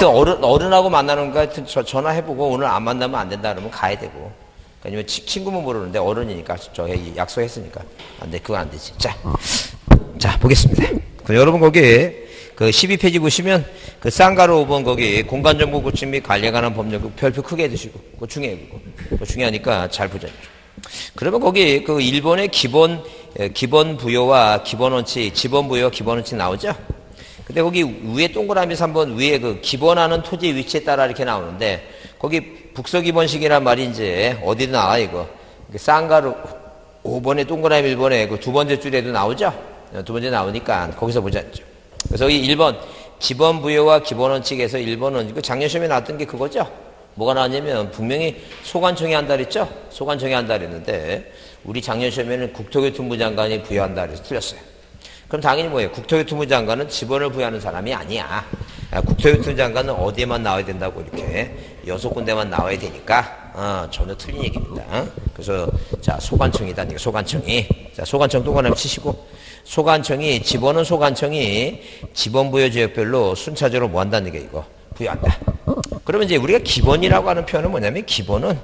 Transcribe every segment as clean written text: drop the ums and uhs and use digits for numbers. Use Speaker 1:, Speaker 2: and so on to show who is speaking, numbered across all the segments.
Speaker 1: 어른하고 만나는 거 전화해보고 오늘 안 만나면 안 된다 그러면 가야 되고. 아니면 친구면 모르는데 어른이니까 저 약속했으니까 안 돼. 그거 안 되지. 자 보겠습니다. 여러분 거기 그 12페이지 보시면 그 쌍가루 5번 거기 공간정보 구축 및 관리에 관한 법률 그 별표 크게 해두시고 그거 중요해. 그거 중요하니까 잘 보자. 그러면 거기 그 1번의 기본 부여와 기본 원칙, 지번 부여와 기본 원칙 나오죠? 근데 거기 위에 동그라미 3번 위에 그 기본하는 토지 위치에 따라 이렇게 나오는데 거기 북서기본식이란 말이 이제 어디도 나와 이거. 쌍가루 5번에 동그라미 1번에 그 두 번째 줄에도 나오죠? 두 번째 나오니까 거기서 보자. 그래서 이 1번 지번 부여와 기본 원칙에서 1번은 그 작년 시험에 나왔던 게 그거죠? 뭐가 나왔냐면 분명히 소관청이 한다 그랬죠? 소관청이 한다 그랬는데 우리 작년 시험에는 국토교통부 장관이 부여한다 그래서 틀렸어요. 그럼 당연히 뭐예요? 국토교통부 장관은 지번을 부여하는 사람이 아니야. 국토교통부 장관은 어디에만 나와야 된다고 이렇게 6군데만 나와야 되니까 전혀 틀린 얘기입니다. 그래서 자 소관청이다. 소관청이 자 소관청 동그라미 치시고 소관청이 지번은 소관청이 지번 부여 지역별로 순차적으로 뭐 한다는 게 이거 부여한다. 그러면 이제 우리가 기본이라고 하는 표현은 뭐냐면 기본은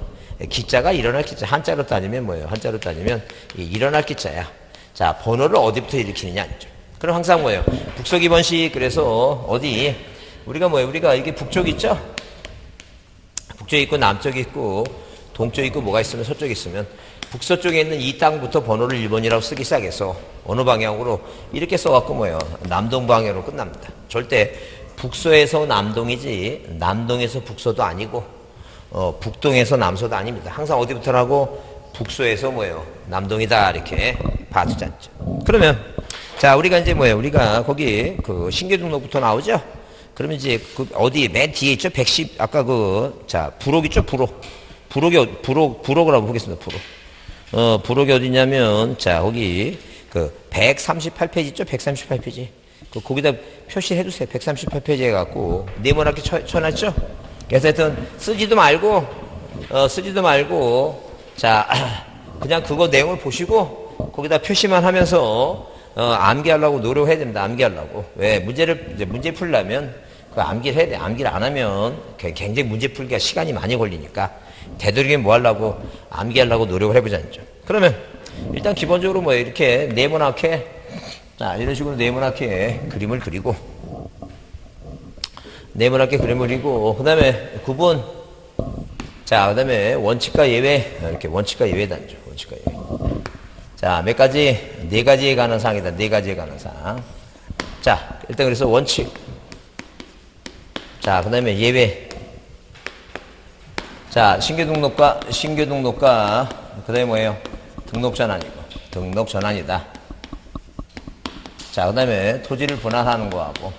Speaker 1: 기자가 일어날 기자 한자로 따지면 뭐예요? 한자로 따지면 일어날 기자야. 자 번호를 어디부터 일으키느냐 아니죠. 그럼 항상 뭐예요? 북서기본식 그래서 어디 우리가 뭐예요? 우리가 이게 북쪽 있죠? 북쪽이 있고 남쪽이 있고 동쪽이 있고 뭐가 있으면 서쪽이 있으면 북서쪽에 있는 이 땅부터 번호를 1번이라고 쓰기 시작해서 어느 방향으로 이렇게 써갖고 뭐예요? 남동 방향으로 끝납니다. 절대 북서에서 남동이지 남동에서 북서도 아니고 북동에서 남서도 아닙니다. 항상 어디부터라고 북서에서 뭐예요? 남동이다 이렇게 봐주지 않죠. 그러면 자 우리가 이제 뭐예요? 우리가 거기 그 신규 등록부터 나오죠? 그러면 이제 그 어디 맨 뒤에 있죠? 110 아까 그 자 부록 있죠? 부록이라고 보겠습니다. 부록이 어디냐면 자 거기 그 138페이지 있죠? 138페이지 거기다 표시해 주세요. 138페이지 해갖고 네모나게 쳐놨죠? 그래서 하여튼 쓰지도 말고 자 그냥 그거 내용을 보시고 거기다 표시만 하면서 암기하려고 노력해야 됩니다. 암기하려고. 왜 문제 풀려면 그 암기를 해야 돼. 암기를 안 하면 굉장히 문제 풀기가 시간이 많이 걸리니까 되도록이면 뭐 하려고 암기하려고 노력을 해보자죠. 그러면 일단 기본적으로 뭐 이렇게 네모나게 자 이런 식으로 네모나게 그림을 그리고 그 다음에 구분 자 그 다음에 원칙과 예외 이렇게 원칙과 예외 단죠. 원칙과 예외 자 몇 가지 네 가지에 관한 사항이다. 네 가지에 관한 사항 자 일단 그래서 원칙 자 그 다음에 예외 자 신규 등록과 그 다음에 뭐예요? 등록 전환이다. 자, 그 다음에 토지를 분할하는 거하고,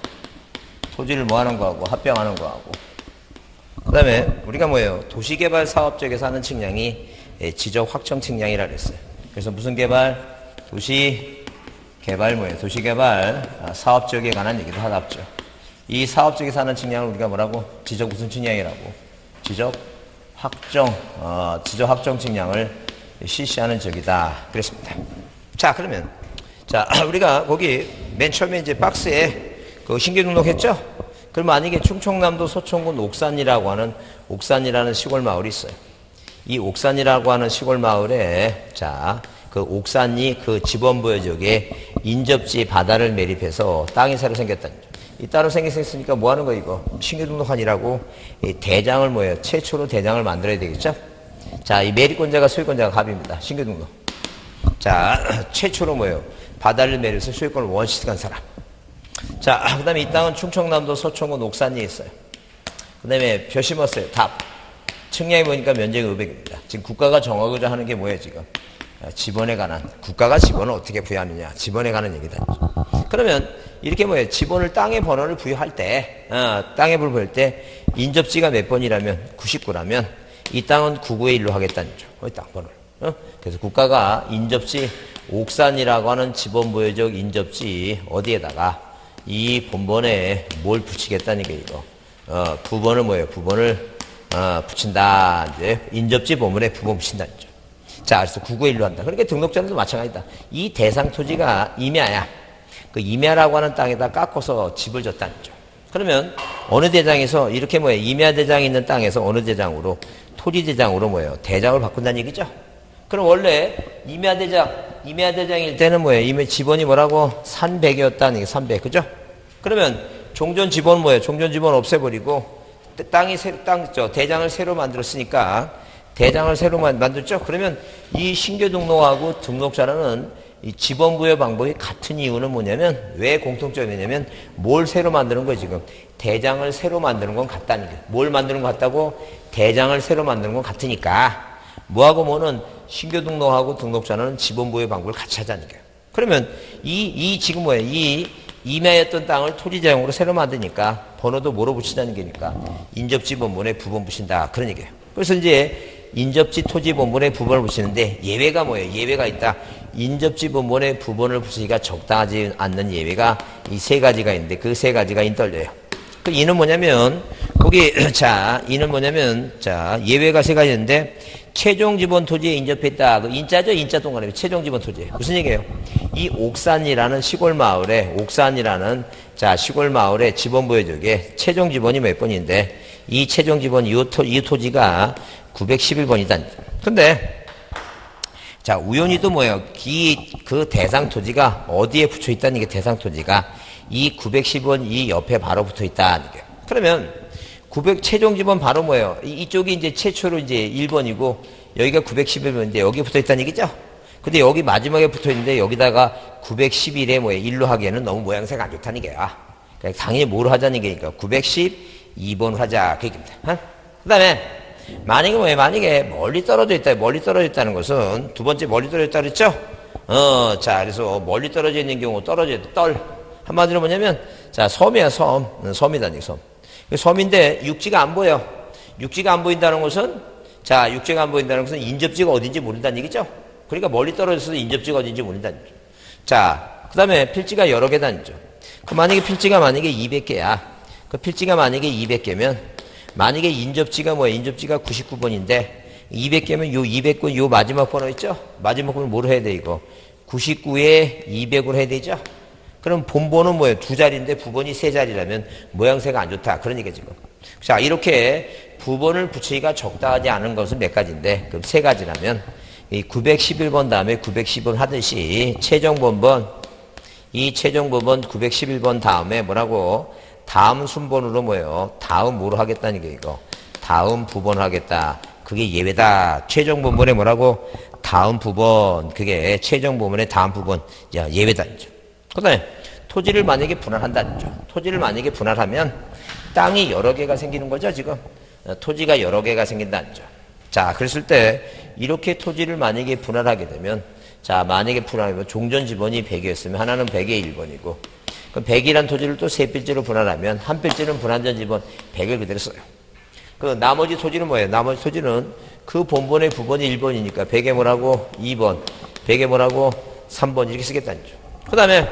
Speaker 1: 토지를 뭐 하는 거하고, 합병하는 거하고. 그 다음에 우리가 뭐예요? 도시개발 사업 쪽에서 하는 측량이 지적 확정 측량이라 그랬어요. 그래서 무슨 개발? 도시개발 뭐예요? 도시개발 사업 쪽에 관한 얘기도 하답죠. 이 사업 쪽에서 하는 측량을 우리가 뭐라고? 지적 무슨 측량이라고? 지적 확정 측량을 실시하는 적이다. 그랬습니다. 자, 그러면 자, 우리가 거기 맨 처음에 이제 박스에 그 신규 등록했죠? 그럼 만약에 충청남도 서천군 옥산이라는 시골 마을이 있어요. 이 옥산이라고 하는 시골 마을에 자, 그 옥산이 그 지번부여 지역에 인접지 바다를 매립해서 땅이 새로 생겼다는 거죠. 이 따로 생겼으니까 뭐 하는 거 이거? 신규 등록한이라고 이 대장을 뭐예요? 최초로 대장을 만들어야 되겠죠? 자, 이 매립권자가 소유권자가 갑입니다. 신규 등록. 자, 최초로 뭐예요? 바다를 매립해서 소유권을 원시득한 사람. 자, 그 다음에 이 땅은 충청남도 서천군 옥산리에 있어요. 그 다음에 벼 심었어요. 답. 측량해 보니까 면적이 500입니다. 지금 국가가 정하고자 하는 게 뭐예요, 지금? 지번에 관한. 국가가 지번을 어떻게 부여하느냐. 지번에 관한 얘기다. 그러면 이렇게 뭐예요? 지번을 땅의 번호를 부여할 때, 땅의 번호를 부여할 때, 인접지가 몇 번이라면, 99라면, 이 땅은 9구의 1로 하겠다는 거죠. 땅 번호를. 그래서 국가가 인접지, 옥산이라고 하는 지번부여적 인접지, 어디에다가, 이 본번에 뭘 붙이겠다는 게 이거. 부번을 뭐예요? 부번을, 붙인다. 이제, 인접지 본번에 부번 붙인다는 거죠. 자, 그래서 9구의 1로 한다. 그러니까 등록자들도 마찬가지다. 이 대상 토지가 임야야. 그 임야라고 하는 땅에다 깎아서 집을 졌다는 거죠. 그러면 어느 대장에서 이렇게 뭐예요? 임야대장이 있는 땅에서 어느 대장으로? 토지대장으로 뭐예요? 대장을 바꾼다는 얘기죠. 그럼 원래 임야대장일 때는 뭐예요? 임야 지번이 뭐라고? 산백이었다는 게 산백, 그죠? 그러면 종전 지번은 뭐예요? 종전 지번 없애버리고 대장을 새로 만들었으니까 대장을 새로 만들었죠? 그러면 이 신규 등록하고 등록자라는 이 지번 부여 방법이 같은 이유는 뭐냐면 왜 공통점이냐면 뭘 새로 만드는 거예요 지금? 대장을 새로 만드는 건 같다는 거예요. 뭘 만드는 것 같다고? 대장을 새로 만드는 건 같으니까 뭐하고 뭐는 신규 등록하고 등록자는 지번 부여 방법을 같이 하자는 거예요. 그러면 지금 뭐예요? 이 임야였던 땅을 토지대장으로 새로 만드니까 번호도 뭐로 붙이자는 게니까 인접지 본본에 부본 붙인다 그런 얘기예요. 그래서 이제 인접지 토지 본본에 부본을 붙이는데 예외가 뭐예요? 예외가 있다. 인접지 본본에 부본을 붙이기가 적당하지 않는 예외가 이 세 가지가 있는데 그 세 가지가 인떨려요. 그 이는 뭐냐면 거기 이는 뭐냐면 예외가 세 가지 있는데 최종 지번 토지에 인접했다. 그 인자죠? 인자 동그라미 최종 지번 토지. 무슨 얘기예요? 이 옥산이라는 시골 마을에 시골 마을에 지번 부여족에 최종 지번이 몇 번인데 이 최종 지번 이 토지가 911번이다. 근데 우연히도 뭐예요? 그 대상 토지가 어디에 붙여 있다는 게 대상 토지가 이 910번 이 옆에 바로 붙어 있다는 게. 그러면 최종 지번 바로 뭐예요? 이쪽이 이제 최초로 이제 1번이고 여기가 911번인데 여기 붙어 있다는 얘기죠? 근데 여기 마지막에 붙어 있는데 여기다가 911에 뭐예요? 1로 하기에는 너무 모양새가 안 좋다는 게야. 그러니까 당연히 뭐로 하자는 게니까 912번 하자. 그 얘기입니다. 그 다음에 만약에 멀리 떨어져 있다. 멀리 떨어져 있다는 것은 두 번째 멀리 떨어져 있다 그랬죠? 그래서 멀리 떨어져 있는 경우 한마디로 뭐냐면 섬이야 섬이다니 섬. 섬인데 육지가 안 보여. 육지가 안 보인다는 것은 육지가 안 보인다는 것은 인접지가 어딘지 모른다는 얘기죠. 그러니까 멀리 떨어져서 인접지가 어딘지 모른다는 얘기죠. 그 다음에 필지가 여러 개다니죠. 만약에 필지가 200개야. 그 필지가 만약에 200개면 만약에 인접지가 뭐야? 인접지가 99번인데 200개면 요 200번 요 마지막 번호 있죠? 마지막 번호 뭐로 해야 돼 이거? 99에 200으로 해야 되죠? 그럼 본번은 뭐예요? 두 자리인데 부번이 세 자리라면 모양새가 안 좋다. 그런 얘기죠 지금. 이렇게 부번을 붙이기가 적당하지 않은 것은 몇 가지인데 그럼 세 가지라면 이 911번 다음에 910번 하듯이 최종 본번 911번 다음에 뭐라고? 다음 순번으로 뭐예요? 다음 뭐로 하겠다는 게 이거. 다음 부번을 하겠다. 그게 예외다. 최종 본번에 뭐라고? 다음 부번. 그게 최종 본번의 다음 부번. 예외다. 그 다음에 토지를 만약에 분할한다는 거죠. 토지를 만약에 분할하면 땅이 여러 개가 생기는 거죠, 지금. 토지가 여러 개가 생긴다는 거죠. 그랬을 때 이렇게 토지를 만약에 분할하게 되면 만약에 분할하면 종전 지번이 100이었으면 하나는 100의 1번이고 그럼 100이란 토지를 또 세 필지로 분할하면 한 필지는 분할전 지번 100을 그대로 써요. 그 나머지 토지는 뭐예요? 나머지 토지는 그 본번의 부번이 1번이니까 100에 뭐라고? 2번. 100에 뭐라고? 3번 이렇게 쓰겠다는 거죠. 그 다음에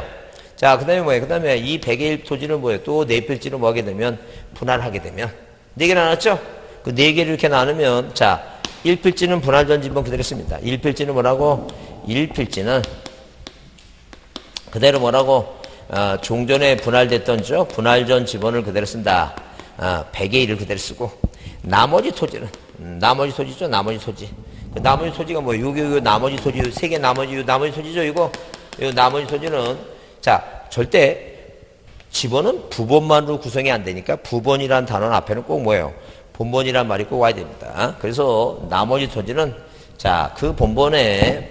Speaker 1: 뭐예요? 그 다음에 이 100의 1 토지는 뭐예요? 또 네 필지로 뭐 하게 되면 분할하게 되면 4개 나눴죠? 그 4개를 이렇게 나누면 1필지는 분할전 지번 그대로 씁니다. 1필지는 뭐라고? 1필지는 그대로 뭐라고? 종전에 분할됐던 분할전 지번을 그대로 쓴다. 100의 1을 그대로 쓰고 나머지 토지는 나머지 토지죠. 나머지 토지. 그 나머지 토지가 뭐예요? 요 나머지 토지 세 개 나머지 토지죠. 이거 요 나머지 토지는 절대 지번은 부번만으로 구성이 안 되니까 부번이란 단어는 앞에는 꼭 뭐예요? 본번이란 말이 꼭 와야 됩니다. 그래서 나머지 토지는 그 본번의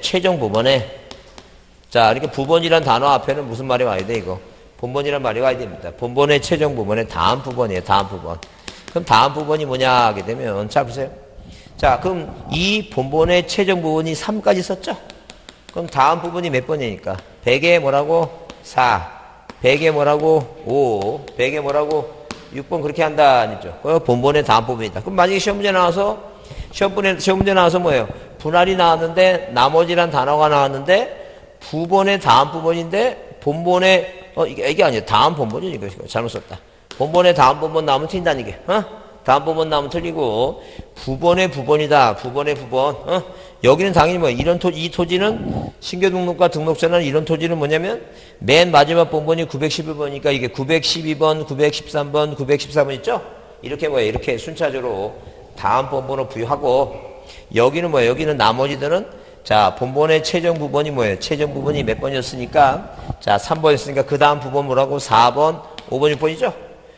Speaker 1: 최종 부번에 이렇게 부번이란 단어 앞에는 무슨 말이 와야 돼, 이거? 본번이란 말이 와야 됩니다. 본번의 최종 부번의 다음 부번이에요, 다음 부번. 그럼 다음 부번이 뭐냐 하게 되면, 보세요. 그럼 이 본번의 최종 부번이 3까지 썼죠? 그럼 다음 부분이 몇 번이니까? 100에 뭐라고? 4. 100에 뭐라고? 5. 100에 뭐라고? 6번 그렇게 한다, 아니죠? 본번의 다음 부분이다. 그럼 만약에 시험 문제 나와서 뭐예요? 분할이 나왔는데, 나머지란 단어가 나왔는데, 부번의 다음 부분인데 본번의 이게 아니에요. 다음 본번이죠. 이거 잘못 썼다. 본번의 다음 본번 나오면 튄다는 게. 다음 부분 나오면 틀리고 부번의 부번이다. 부번의 부번. 여기는 당연히 뭐 이 토지는 신규등록과 등록자는 이런 토지는 뭐냐면 맨 마지막 본번이 911번이니까 이게 912번, 913번, 914번 있죠? 이렇게 뭐예요? 이렇게 순차적으로 다음 본번을 부여하고 여기는 뭐예요? 여기는 나머지들은 자, 본번의 최종 부번이 뭐예요? 최종 부번이 몇 번이었으니까 자, 3번이었으니까 그 다음 부번 뭐라고? 4번, 5번, 6번이죠?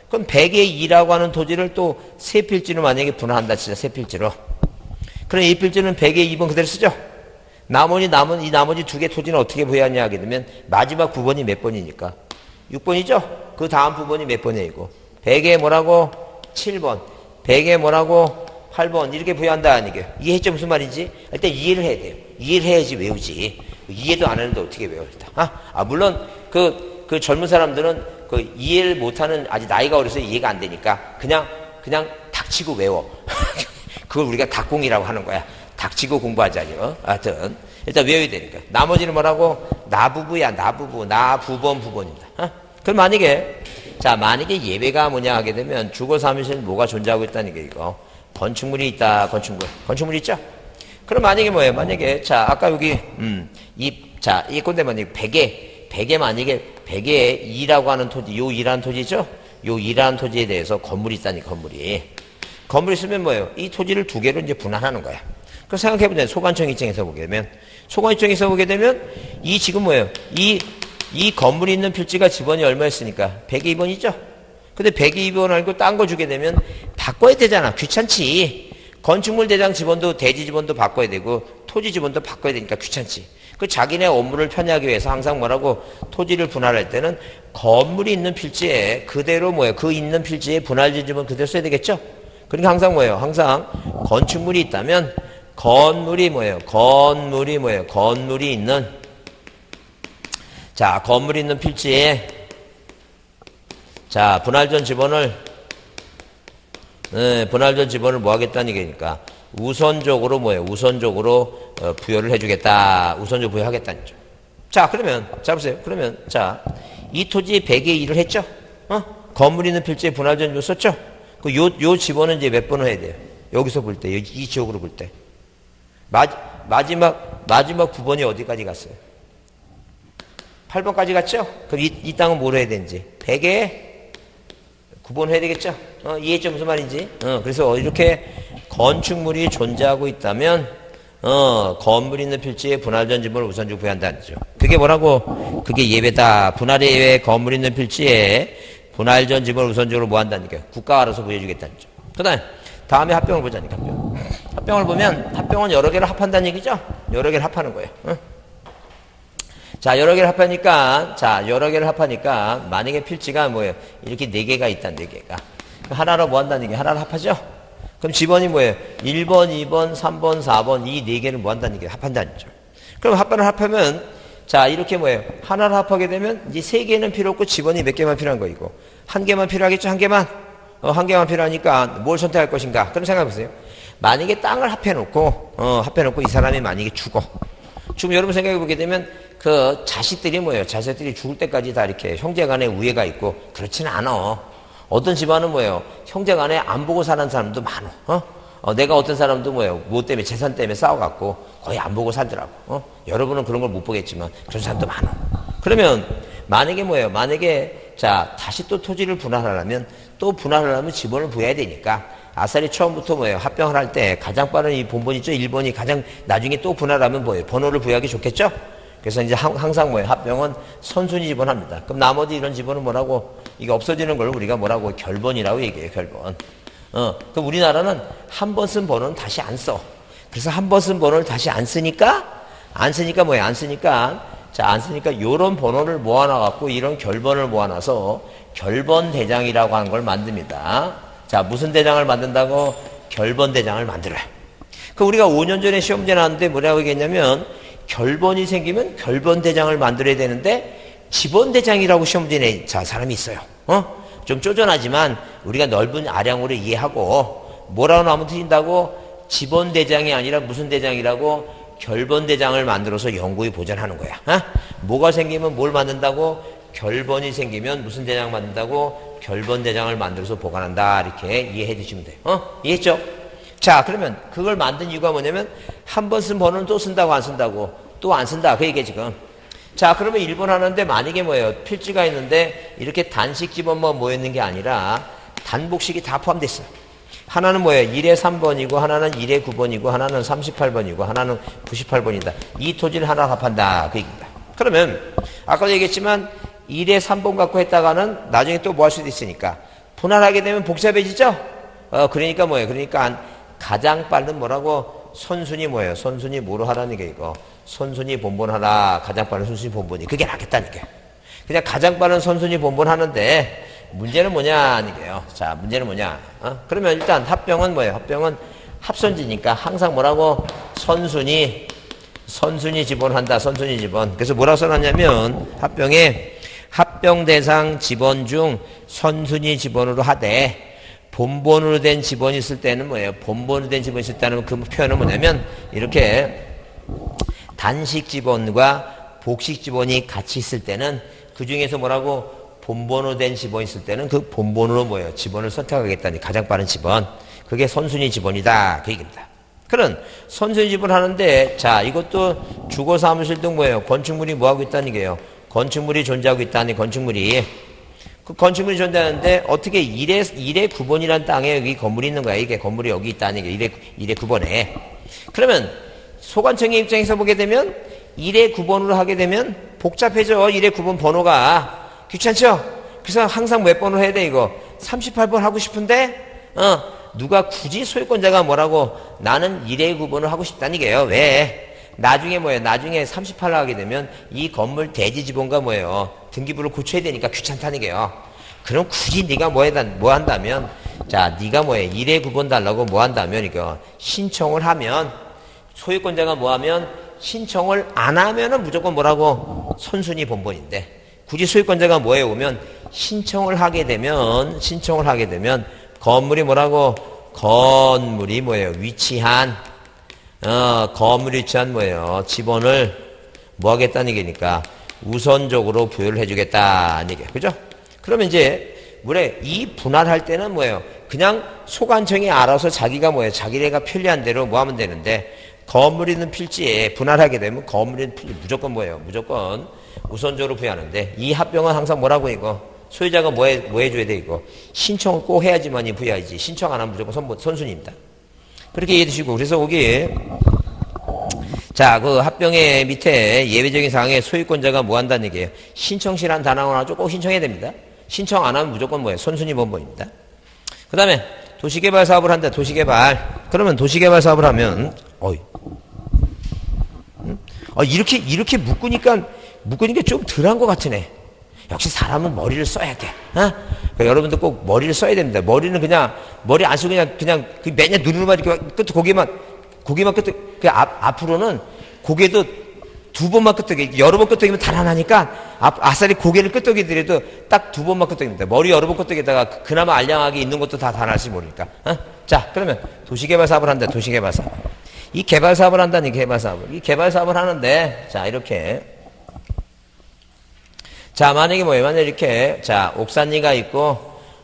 Speaker 1: 그럼 100의 2라고 하는 토지를 또 세 필지로 만약에 분할한다 진짜 세 필지로. 그럼 이 필지는 100의 2번 그대로 쓰죠? 남은 이 나머지 두 개 토지는 어떻게 부여하냐 하게 되면 마지막 부번이 몇 번이니까 6번이죠? 그 다음 부번이 몇 번이고 100에 뭐라고? 7번. 100에 뭐라고? 8번. 이렇게 부여한다 아니게. 이해했죠? 무슨 말인지? 일단 이해를 해야 돼요. 이해를 해야지 외우지. 이해도 안 하는데 어떻게 외워 일단. 물론 그 젊은 사람들은 그 이해를 못하는 아직 나이가 어려서 이해가 안 되니까 그냥 닥치고 외워. 그걸 우리가 닥공이라고 하는 거야. 닥치고 공부하자니요. 하여튼 일단 외워야 되니까. 나머지는 뭐라고? 나부부야. 나부부. 나부번 부번입니다. 그럼 만약에 예외가 뭐냐 하게 되면 주거 사무실은 뭐가 존재하고 있다는 게 이거. 건축물이 있다. 건축물 있죠? 그럼 만약에 뭐예요? 만약에 아까 여기 이 건데 만약에 100에 만약에 100에 2라고 하는 토지, 요 2라는 토지죠? 요 2라는 토지에 대해서 건물이 있다니 건물이 있으면 뭐예요? 이 토지를 두 개로 이제 분할하는 거야. 그럼 생각해보면 소관청 입장에서 보게 되면 이 지금 뭐예요? 이 건물이 있는 필지가 지번이 얼마였으니까 100의 2번이죠? 근데 100의 2번 알고 딴 거 주게 되면 바꿔야 되잖아. 귀찮지. 건축물 대장 지번도 대지 지번도 바꿔야 되고 토지 지번도 바꿔야 되니까 귀찮지. 그 자기네 업무를 편리하기 위해서 항상 뭐라고 토지를 분할할 때는 건물이 있는 필지에 그대로 뭐예요? 그 있는 필지에 분할지 지번 그대로 써야 되겠죠? 그러니까 항상 뭐예요? 항상 건축물이 있다면 건물이 있는 필지에 분할전 지번을 뭐 하겠다는 얘기니까 우선적으로 부여를 해주겠다. 우선적으로 부여하겠다는 거죠. 그러면 보세요. 그러면 이 토지에 100의 2를 했죠? 건물 있는 필지에 분할전 지번 썼죠? 요 지번은 이제 몇 번을 해야 돼요? 여기서 볼 때, 이 지역으로 볼 때. 마지막 9번이 어디까지 갔어요? 8번까지 갔죠? 그럼 이 땅은 뭘 해야 되는지? 100에 9번 해야 되겠죠? 이해했죠? 무슨 말인지? 그래서 이렇게 건축물이 존재하고 있다면, 건물 있는 필지에 분할전 지번을 우선적으로 부여한다는 거죠. 그게 뭐라고? 그게 예외다. 분할의 예외 건물 있는 필지에 분할전 지번을 우선적으로 뭐 한다는 거예요? 국가가 알아서 부여해주겠다는 거죠. 그 다음에 합병을 보자니까, 합병을 보면, 합병은 여러 개를 합한다는 얘기죠? 여러 개를 합하는 거예요. 여러 개를 합하니까, 만약에 필지가 뭐예요? 이렇게 4개가 있다, 4개가. 하나로 뭐 한다는 얘기예요? 하나로 합하죠? 그럼 지번이 뭐예요? 1번, 2번, 3번, 4번, 이 4개를 뭐 한다는 얘기예요? 합한다는 거죠. 그럼 합하면, 이렇게 뭐예요? 하나를 합하게 되면, 이제 3개는 필요 없고, 지번이 몇 개만 필요한 거이고, 1개만 필요하겠죠? 1개만? 1개만 필요하니까, 뭘 선택할 것인가? 그럼 생각해보세요. 만약에 땅을 합해놓고 이 사람이 만약에 죽어. 지금 여러분 생각해보게 되면, 그 자식들이 뭐예요? 자식들이 죽을 때까지 다 이렇게 형제간에 우애가 있고 그렇지는 않아. 어떤 집안은 뭐예요? 형제간에 안 보고 사는 사람도 많아. 내가 어떤 사람도 뭐예요? 뭐 때문에 재산 때문에 싸워갖고 거의 안 보고 살더라고. 여러분은 그런 걸 못 보겠지만 그런 사람도 많아. 그러면 만약에 뭐예요? 만약에 다시 또 토지를 분할하려면 지번을 부여해야 되니까 아싸리 처음부터 뭐예요? 합병을 할 때 가장 빠른 이 본번 있죠? 1번이 가장 나중에 또 분할하면 뭐예요? 번호를 부여하기 좋겠죠? 그래서 이제 항상 뭐예요? 합병은 선순위 지번합니다. 그럼 나머지 이런 지번은 뭐라고? 이게 없어지는 걸 우리가 뭐라고? 결번이라고 얘기해요, 결번. 그럼 우리나라는 한 번 쓴 번호는 다시 안 써. 그래서 한 번 쓴 번호를 다시 안 쓰니까 뭐예요? 안 쓰니까 요런 번호를 모아놔갖고 이런 결번을 모아놔서 결번 대장이라고 하는 걸 만듭니다. 무슨 대장을 만든다고? 결번 대장을 만들어요. 그 우리가 5년 전에 시험제 나왔는데 뭐라고 얘기했냐면 결번이 생기면 결번 대장을 만들어야 되는데 지번 대장이라고 시험제 낸 사람이 있어요. 좀 쪼잔하지만 우리가 넓은 아량으로 이해하고 뭐라고 나오면 틀린다고? 지번 대장이 아니라 무슨 대장이라고? 결번 대장을 만들어서 연구에 보전하는 거야. 뭐가 생기면 뭘 만든다고? 결번이 생기면 무슨 대장 만든다고? 결번대장을 만들어서 보관한다. 이렇게 이해해 주시면 돼요. 이해했죠? 자, 그러면 그걸 만든 이유가 뭐냐면 한 번 쓴 번호는 또 쓴다고 안 쓴다고? 또 안 쓴다. 그 얘기야 지금. 자, 그러면 1번 하는데 만약에 뭐예요? 필지가 있는데 이렇게 단식 집원만 모여있는 게 아니라 단복식이 다 포함되어 있어요. 하나는 뭐예요? 1에 3번이고 하나는 1에 9번이고 하나는 38번이고 하나는 98번이다. 이 토지를 하나 합한다. 그 얘기입니다. 그러면 아까도 얘기했지만 1에 3번 갖고 했다가는 나중에 또 뭐 할 수도 있으니까 분할하게 되면 복잡해지죠? 그러니까 뭐예요? 그러니까 가장 빠른 뭐라고? 선순위 뭐예요? 선순위 뭐로 하라는 게 이거. 선순위 본본하라. 가장 빠른 선순위 본본이. 그게 낫겠다니까요. 그냥 가장 빠른 선순위 본본 하는데 문제는 뭐냐? 이게요. 자, 문제는 뭐냐? 그러면 일단 합병은 뭐예요? 합병은 합선지니까 항상 뭐라고? 선순위 지번한다. 선순위 지번. 그래서 뭐라고 써놨냐면 합병에 합병 대상 지번 중 선순위 지번으로 하되 본본으로 된 지번이 있을 때는 뭐예요? 본본으로 된 지번이 있을 때는 그 표현은 뭐냐면 이렇게 단식 지번과 복식 지번이 같이 있을 때는 그 중에서 뭐라고? 본본으로 된 지번이 있을 때는 그 본본으로 뭐예요? 지번을 선택하겠다니 가장 빠른 지번. 그게 선순위 지번이다. 그 얘기입니다. 그런 선순위 지번 하는데 자, 이것도 주거 사무실 등 뭐예요? 건축물이 뭐 하고 있다는 게요? 건축물이 존재하고 있다니 건축물이. 그 건축물이 존재하는데 어떻게 1에 9번이라는 땅에 여기 건물이 있는 거야. 이게 건물이 여기 있다는 게 1에 9번에. 그러면 소관청의 입장에서 보게 되면 1에 9번으로 하게 되면 복잡해져. 1에 9번 번호가. 귀찮죠? 그래서 항상 몇 번으로 해야 돼 이거? 38번 하고 싶은데 누가 굳이 소유권자가 뭐라고 나는 1에 9번을 하고 싶다는 게요. 왜? 나중에 뭐예요? 나중에 38을 하게 되면 이 건물 대지 지번과 뭐예요? 등기부를 고쳐야 되니까 귀찮다는 게요. 그럼 굳이 네가 뭐 한다면 자, 네가 뭐예요? 1에 9번 달라고 뭐 한다면 이거 신청을 하면 소유권자가 뭐 하면 신청을 안 하면은 무조건 뭐라고? 선순위 본본인데 굳이 소유권자가 뭐에 오면 신청을 하게 되면 건물이 뭐라고? 건물이 뭐예요? 위치한 건물이 위치한 뭐예요? 지번을 뭐 하겠다는 얘기니까 우선적으로 부여를 해주겠다는 얘기예요. 그죠? 그러면 이제 이 분할할 때는 뭐예요? 그냥 소관청이 알아서 자기가 뭐예요? 자기네가 편리한 대로 뭐 하면 되는데 건물 있는 필지에 분할하게 되면 건물 있는 필지 무조건 뭐예요? 무조건 우선적으로 부여하는데 이 합병은 항상 뭐라고 이거? 소유자가 뭐 해줘야 돼 이거? 신청을 꼭 해야지만이 부여하지. 신청 안 하면 무조건 선순위입니다. 그렇게 이해해 주시고 그래서 거기 자, 그 합병의 밑에 예외적인 상황에 소유권자가 뭐 한다는 얘기예요? 신청시라는 단어가 나오죠. 꼭 신청해야 됩니다. 신청 안 하면 무조건 뭐예요? 선순위 본본입니다. 그 다음에 도시개발 사업을 한다. 도시개발. 그러면 도시개발 사업을 하면 이렇게 묶으니까 좀 덜한 것 같으네. 역시 사람은 머리를 써야 돼. 그러니까 여러분들 꼭 머리를 써야 됩니다. 머리는 그냥 머리 안 쓰고 그냥 매년 누르는만 이렇게 끝 고개만 끄덕. 앞으로는 고개도 두 번만 끄덕이. 여러 번 끄덕이면 달아나니까 아싸리 고개를 끄덕이더라도 딱 두 번만 끄덕입니다. 머리 여러 번 끄덕이다가 그나마 알량하게 있는 것도 다 달아날지 모르니까. 자, 그러면 도시개발 사업을 한다. 도시개발 사업. 이 개발 사업을 한다는 이 개발 사업을. 이 개발 사업을 하는데 자, 이렇게 자, 만약에 뭐예요? 만약에 이렇게 자, 옥산리가 있고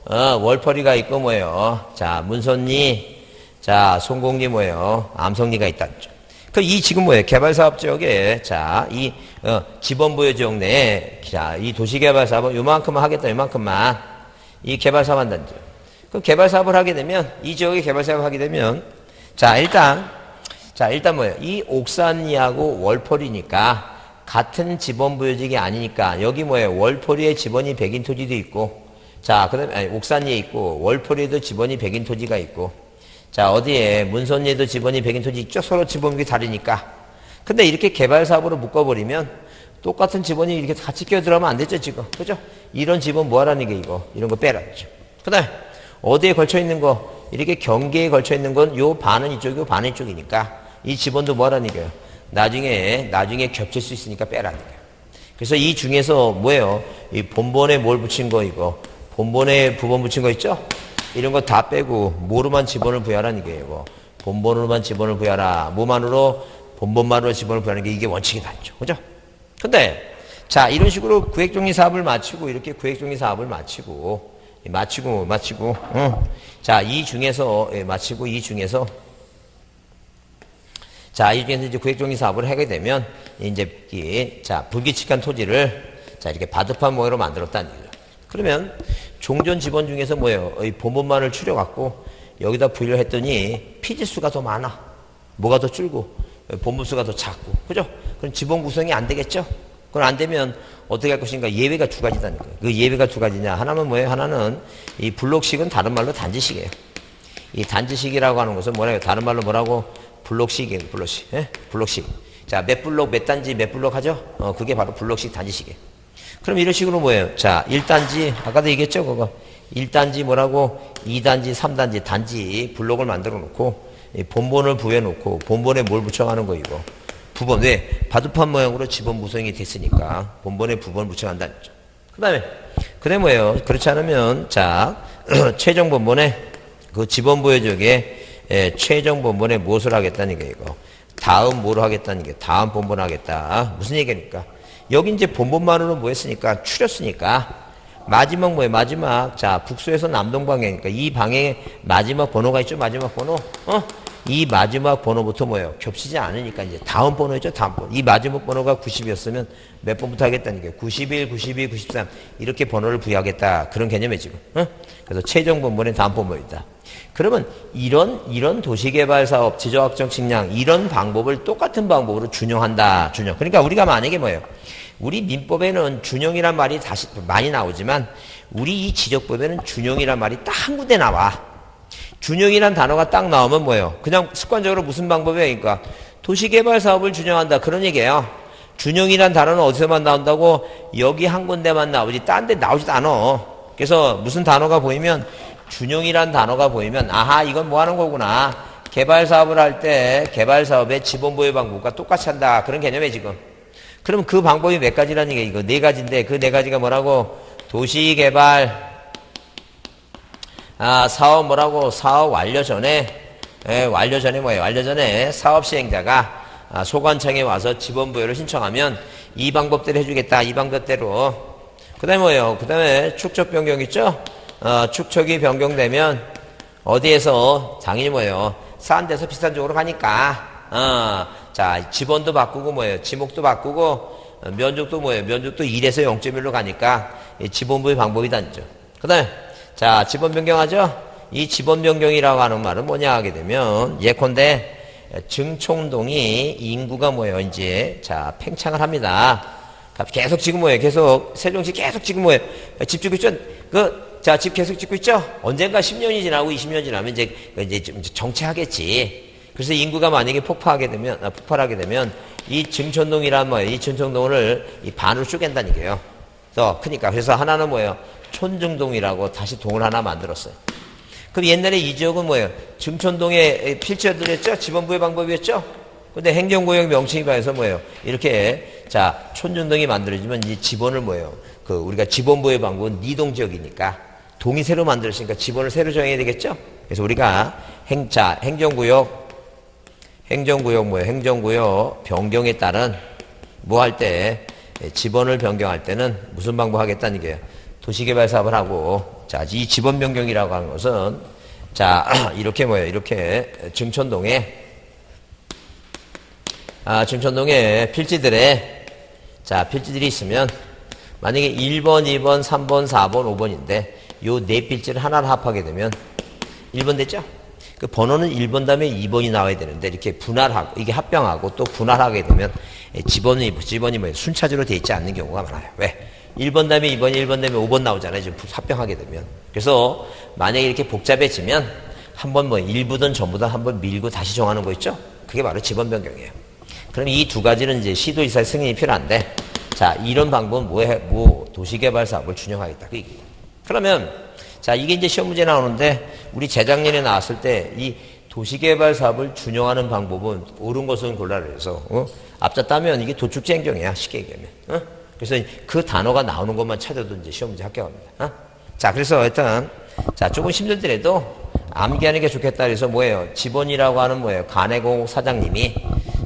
Speaker 1: 월퍼리가 있고 뭐예요? 자, 문선리, 자, 송곡리 뭐예요? 암성리가 있다. 그럼 이 지금 뭐예요? 개발사업 지역에 자, 이 지번부여 지역 내에 자, 이 도시개발 사업은 요만큼만 하겠다. 요만큼만 이 개발 사업 한다는 죠. 그럼 개발 사업을 하게 되면 이 지역에 개발 사업을 하게 되면 자, 일단 뭐예요? 이 옥산리하고 월퍼리니까 같은 지번 부여지기 아니니까 여기 뭐예요? 월포리에 지번이 100인 토지도 있고 자, 그다음에 옥산리에 있고 월포리에도 지번이 100인 토지가 있고 자, 어디에 문선리에도 지번이 100인 토지 있죠? 서로 지번이 다르니까. 근데 이렇게 개발 사업으로 묶어버리면 똑같은 지번이 이렇게 같이 끼어들어가면 안 되죠, 지금. 그죠? 이런 지번 뭐 하라는 게 이거. 이런 거 빼라죠. 그다음에 어디에 걸쳐 있는 거 이렇게 경계에 걸쳐 있는 건 요 반은 이쪽이고 반은 이쪽이니까 이 지번도 뭐 하라는 게요. 나중에 겹칠 수 있으니까 빼라는 거예요. 그래서 이 중에서 뭐예요? 이 본본에 뭘 붙인 거 이거. 본본에 부번 붙인 거 있죠? 이런 거 다 빼고 뭐로만 지번을 부여하라는 게 이거. 본본으로만 지번을 부여하라. 뭐만으로? 본본만으로 지번을 부여하는 게 이게 원칙이 낫죠. 그죠? 근데 자, 이런 식으로 구획정리 사업을 마치고 이렇게 구획정리 사업을 마치고 마치고, 자, 이 중에서, 마치고, 이 중에서 이제 구획정리 사업을 하게 되면, 이제, 자, 불규칙한 토지를, 자, 이렇게 바둑판 모양으로 만들었다는 얘기죠. 그러면, 종전 지번 중에서 뭐예요? 이 본본만을 추려갖고, 여기다 부여를 했더니, 피지수가 더 많아. 뭐가 더 줄고, 본분수가 더 작고. 그죠? 그럼 지번 구성이 안 되겠죠? 그건 안 되면, 어떻게 할 것인가? 예외가 두 가지다니까요. 그 예외가 두 가지냐? 하나는 뭐예요? 하나는, 이 블록식은 다른 말로 단지식이에요. 이 단지식이라고 하는 것은 뭐라고? 다른 말로 뭐라고? 블록식이에요, 블록식. 예? 블록식. 자, 몇 블록, 몇 단지, 몇 블록 하죠? 그게 바로 블록식 단지식이에요. 그럼 이런 식으로 뭐예요? 자, 1단지, 아까도 얘기했죠, 그거. 1단지 뭐라고? 2단지, 3단지, 단지 블록을 만들어 놓고, 본본을 부여 놓고, 본본에 뭘 붙여가는 거, 이거. 부본. 왜? 바둑판 모양으로 지번 구성이 됐으니까, 본본에 부본을 붙여간다는 거죠. 그 다음에 뭐예요? 그렇지 않으면, 자, 최종 본본에, 그 지번 부여적에, 최종 본본에 무엇을 하겠다는 게 이거. 다음 뭐로 하겠다는 게 다음 본본 하겠다. 무슨 얘기입니까? 여기 이제 본본만으로 뭐 했으니까 추렸으니까 마지막 뭐예요? 마지막 자 북서에서 남동 방향이니까 이 방향에 마지막 번호가 있죠? 마지막 번호. 이 마지막 번호부터 뭐예요? 겹치지 않으니까 이제 다음 번호였죠? 다음 번호. 이 마지막 번호가 90이었으면 몇 번부터 하겠다는 게 91, 92, 93 이렇게 번호를 부여하겠다. 그런 개념이에요 지금. 그래서 최종 본본에 다음 번호이다. 그러면 이런 도시개발사업, 지적확정 측량 이런 방법을 똑같은 방법으로 준용한다. 준용. 그러니까 우리가 만약에 뭐예요? 우리 민법에는 준용이란 말이 다시 많이 나오지만 우리 이 지적법에는 준용이란 말이 딱 한 군데 나와. 준용이란 단어가 딱 나오면 뭐예요? 그냥 습관적으로 무슨 방법이에요? 그러니까 도시개발사업을 준용한다. 그런 얘기예요. 준용이란 단어는 어디서만 나온다고? 여기 한 군데만 나오지 딴 데 나오지도 않아. 그래서 무슨 단어가 보이면 준용이란 단어가 보이면 아하 이건 뭐 하는 거구나. 개발사업을 할 때 개발사업의 지본부의 방법과 똑같이 한다. 그런 개념이에요 지금. 그럼 그 방법이 몇 가지라는 게 이거 네 가지인데 그 네 가지가 뭐라고? 도시개발 사업 뭐라고? 사업 완료 전에 완료 전에 뭐예요? 완료 전에 사업 시행자가 소관청에 와서 지본부여를 신청하면 이 방법대로 해주겠다. 이 방법대로. 그 다음에 뭐예요? 그 다음에 축척 변경 있죠? 축척이 변경되면 어디에서 당연히 뭐예요? 싼 데서 비싼 쪽으로 가니까 자 지번도 바꾸고 뭐예요? 지목도 바꾸고 면적도 뭐예요? 면적도 1에서 0.1로 가니까 지본부의 방법이다죠. 그 다음에 자 지번 변경하죠? 이 지번 변경이라고 하는 말은 뭐냐 하게 되면 예컨대 증촌동이 인구가 뭐예요? 이제 자 팽창을 합니다. 계속 지금 뭐예요? 계속 세종시 계속 지금 뭐예요? 집 짓고 있죠? 자, 집 계속 짓고 있죠? 언젠가 10년이 지나고 20년 지나면 이제 좀 정체하겠지. 그래서 인구가 만약에 폭발하게 되면 이 증촌동이란 뭐예요? 이 증촌동을 이 반으로 쪼갠다는 얘기예요. 그래서 하나는 뭐예요? 촌증동이라고 다시 동을 하나 만들었어요. 그럼 옛날에 이 지역은 뭐예요? 증촌동에 필지였죠? 지번부의 방법이었죠? 근데 행정구역 명칭이 가해서 뭐예요? 이렇게 자 촌증동이 만들어지면 이 지번을 뭐예요? 우리가 지번부의 방법은 니동 지역이니까 동이 새로 만들었으니까 지번을 새로 정해야 되겠죠? 그래서 우리가 행정구역 뭐예요? 행정구역 변경에 따른 뭐 할 때 지번을 변경할 때는 무슨 방법 하겠다는 게요? 도시개발 사업을 하고 자 이 지번 변경이라고 하는 것은 자 이렇게 뭐예요? 이렇게 증촌동에 필지들이 있으면 만약에 1번, 2번, 3번, 4번, 5번인데 요 네 필지를 하나로 합하게 되면 1번 됐죠? 그 번호는 1번 다음에 2번이 나와야 되는데 이렇게 분할하고 이게 합병하고 또 분할하게 되면 지번이 뭐예요? 순차적으로 돼 있지 않는 경우가 많아요. 왜? 1번 다음에 2번, 1번 다음에 5번 나오잖아요. 지금 합병하게 되면. 그래서 만약에 이렇게 복잡해지면 한번 뭐 일부든 전부든 한번 밀고 다시 정하는 거 있죠? 그게 바로 지번 변경이에요. 그럼 이 두 가지는 이제 시도지사의 승인이 필요한데 자, 이런 방법은 도시개발 사업을 준용하겠다. 그러면, 자, 이게 이제 시험 문제 나오는데, 우리 재작년에 나왔을 때, 이 도시개발 사업을 준용하는 방법은 옳은 것은 골라라 해서, 앞자 따면 이게 도축지 행정이야. 쉽게 얘기하면. 그래서 그 단어가 나오는 것만 찾아도 이제 시험 문제 합격합니다. 자, 그래서 일단, 자, 조금 힘들더라도 암기하는 게 좋겠다 그래서 뭐예요? 지번이라고 하는 뭐예요? 간해공업 사장님이,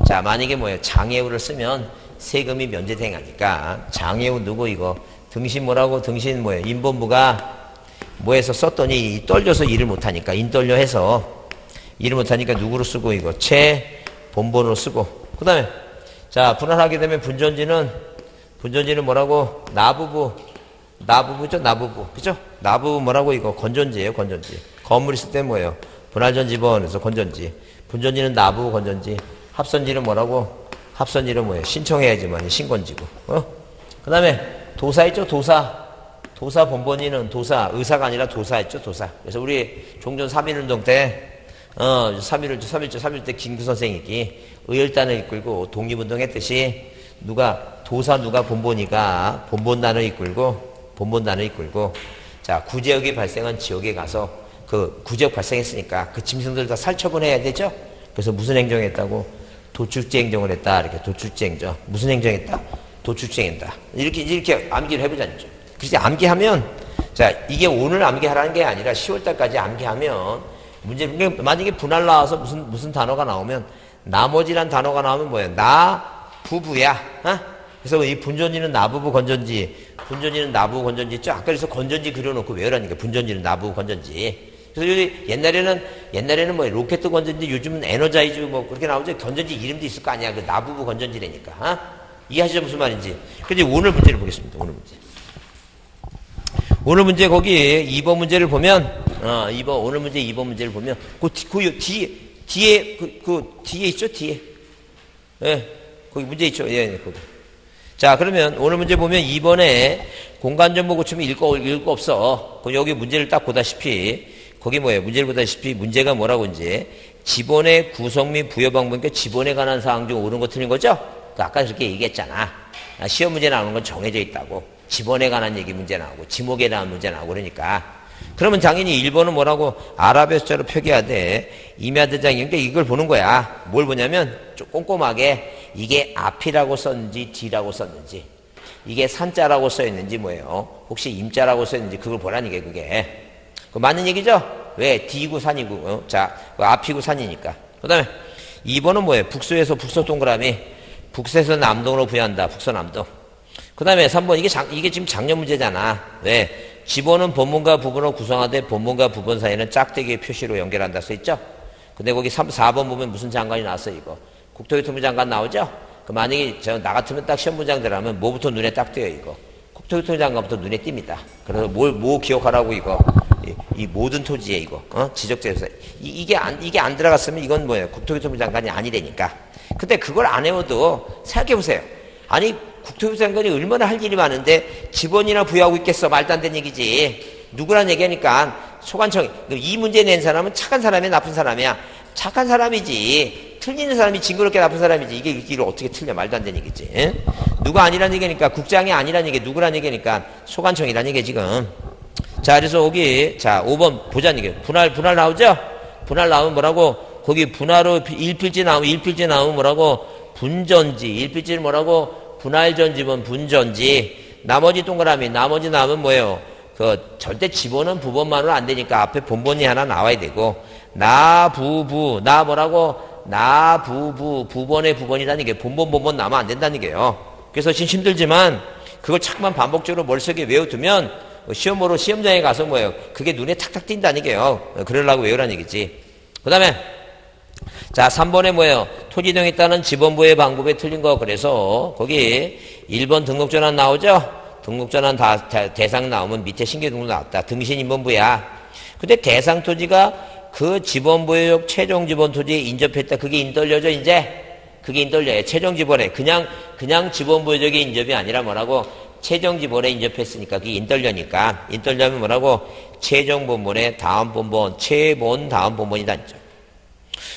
Speaker 1: 자, 만약에 뭐예요? 장애우를 쓰면, 세금이 면제되니까 장애우 누구 이거 등신 뭐라고 등신 뭐예요? 임본부가 뭐해서 썼더니 떨려서 일을 못하니까 인떨려 해서 일을 못하니까 누구로 쓰고 이거 본본으로 쓰고 그 다음에 자 분할하게 되면 분전지는 뭐라고 나부부죠 나부부 그죠 나부부 뭐라고 이거 건전지예요 건전지 건물 있을 때 뭐예요 분할전 집어넣어서 건전지 분전지는 나부부 건전지 합선지는 뭐라고 합선지는 뭐예요 신청해야지만 신건지고 그 다음에 도사 있죠 도사 본본이는 의사가 아니라 도사였죠 도사 그래서 우리 종전 3.1운동 때 3.1 때 김구 선생이 의열단을 이끌고 독립운동 했듯이 누가 본본이가 본본단을 이끌고 자 구제역이 발생한 지역에 가서 그 구제역 발생했으니까 그 짐승들 다 살처분해야 되죠 그래서 무슨 행정했다고 도축제 행정을 했다 이렇게 도축제 행정 무슨 행정했다 도축제 행정했다 이렇게 암기를 해보자죠 그래서 암기하면 자 이게 오늘 암기하라는 게 아니라 10월달까지 암기하면 문제는 만약에 분할 나와서 무슨 단어가 나오면 나머지란 단어가 나오면 뭐야 나 부부야 그래서 이 분전지는 나부부 건전지 있죠 아까 그래서 건전지 그려놓고 외우라니까 분전지는 나부부 건전지 그래서 여기 옛날에는 뭐 로켓 건전지 요즘은 에너자이즈 뭐 그렇게 나오죠 건전지 이름도 있을 거 아니야 그 나부부 건전지라니까 이해하시죠 무슨 말인지 근데 오늘 문제를 보겠습니다 오늘 문제 거기 2번 문제를 보면 오늘 문제 2번 문제를 보면 그 뒤에 뒤에 있죠 뒤에 예 거기 문제 있죠 예 거기 자 그러면 오늘 문제 보면 2번에 공간정보 고치면 읽을 거 없어 여기 문제를 딱 보다시피 거기 뭐예요 문제를 보다시피 문제가 뭐라고 이제 지번의 구성 및 부여 방법이니까 지번에 관한 사항 중 옳은 거 틀린 거죠 아까 그렇게 얘기했잖아 시험 문제 나오는 건 정해져 있다고 지번에 관한 얘기 문제 나오고 지목에 대한 문제 나오고 그러니까 그러면 당연히 1번은 뭐라고 아랍의 숫자로 표기하되 임야대장인데 이걸 보는 거야 뭘 보냐면 좀 꼼꼼하게 이게 앞이라고 썼는지 뒤라고 썼는지 이게 산자라고 써있는지 뭐예요 혹시 임자라고 써있는지 그걸 보라는 게 그게 그 맞는 얘기죠 왜 뒤고 산이고 자 앞이고 산이니까 그 다음에 2번은 뭐예요 북서에서 북서 동그라미 북서에서 남동으로 부여한다 북서 남동 그 다음에 3번 이게 지금 작년 문제잖아 왜 지번은 본문과 부분을 구성하되 본문과 부분 사이에는 짝대기의 표시로 연결한다 써있죠 근데 거기 4번 보면 무슨 장관이 나왔어 이거 국토교통부 장관 나오죠 그 만약에 나 같으면 딱 시험 문장들 하면 뭐부터 눈에 딱 띄어요 이거 국토교통부 장관부터 눈에 띕니다 그래서 뭐 기억하라고 이거 이 모든 토지에 이거 지적재에서 이게 안 들어갔으면 이건 뭐예요 국토교통부 장관이 아니라니까 근데 그걸 안 해도 생각해보세요 아니 국토교통부 장관이 얼마나 할 일이 많은데 지번이나 부여하고 있겠어 말도 안 되는 얘기지 누구란 얘기하니까 소관청 이 문제 낸 사람은 착한 사람이야 나쁜 사람이야 착한 사람이지 틀리는 사람이 징그럽게 나쁜 사람이지 이게 이걸 어떻게 틀려 말도 안 되는 얘기지 누가 아니란 얘기니까 국장이 아니란 얘기 누구란 얘기니까 소관청이란 얘기 지금 자 그래서 여기 자 5번 보자는 얘기 분할 나오죠 분할 나오면 뭐라고 거기 분할로 일필지 나오면 뭐라고 분전지 일필지는 뭐라고 분할전지번 분전지 나머지 동그라미 나머지 나오면 뭐예요 그 절대 집어는 부번만으로 안 되니까 앞에 본본이 하나 나와야 되고 나부부 나 뭐라고 나부부 부번의 부번이라는 게 본번 나면 안 된다는 게요 그래서 지금 힘들지만 그걸 자꾸만 반복적으로 머릿속에 외워두면 시험으로 시험장에 가서 뭐예요 그게 눈에 탁탁 띈다는 게요 그러려고 외우라는 얘기지 그 다음에 자 3번에 뭐예요 토지등에 따른 지번부의 방법에 틀린 거 그래서 거기 1번 등록전환 나오죠 등록전환 대상 나오면 밑에 신규등록 나왔다 등신인번부야 근데 대상 토지가 그 지번부의 최종 지번 토지에 인접했다 그게 인떨려져 이제 그게 인떨려요 최종 지번에 그냥 지번부의적인 인접이 아니라 뭐라고 최종 지번에 인접했으니까 그게 인떨려니까 인떨려면 뭐라고 최종 본본에 다음 본본 최본 다음 본본이다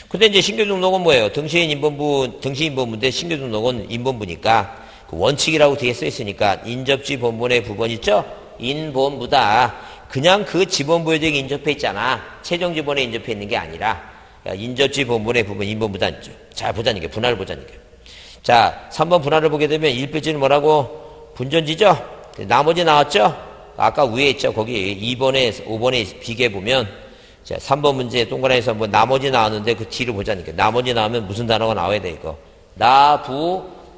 Speaker 1: 근데 이제 신규 등록은 뭐예요? 등신 인번부인데 신규 등록은 인번부니까 그 원칙이라고 뒤에 써 있으니까 인접지 본본의 부분 있죠? 인본부다. 그냥 그 지번부의적인 인접해 있잖아. 최종 지번에 인접해 있는 게 아니라 인접지 본본의 부분 인본부다. 자 보자는 게 분할을 보자는 게. 자 3번 분할을 보게 되면 1필지는 뭐라고? 분전지죠? 나머지 나왔죠? 아까 위에 있죠? 거기 2번에 5번에 비교해 보면 자, 3번 문제 동그라미에서 뭐 나머지 나왔는데 그 뒤를 보자니까. 나머지 나오면 무슨 단어가 나와야 돼, 이거.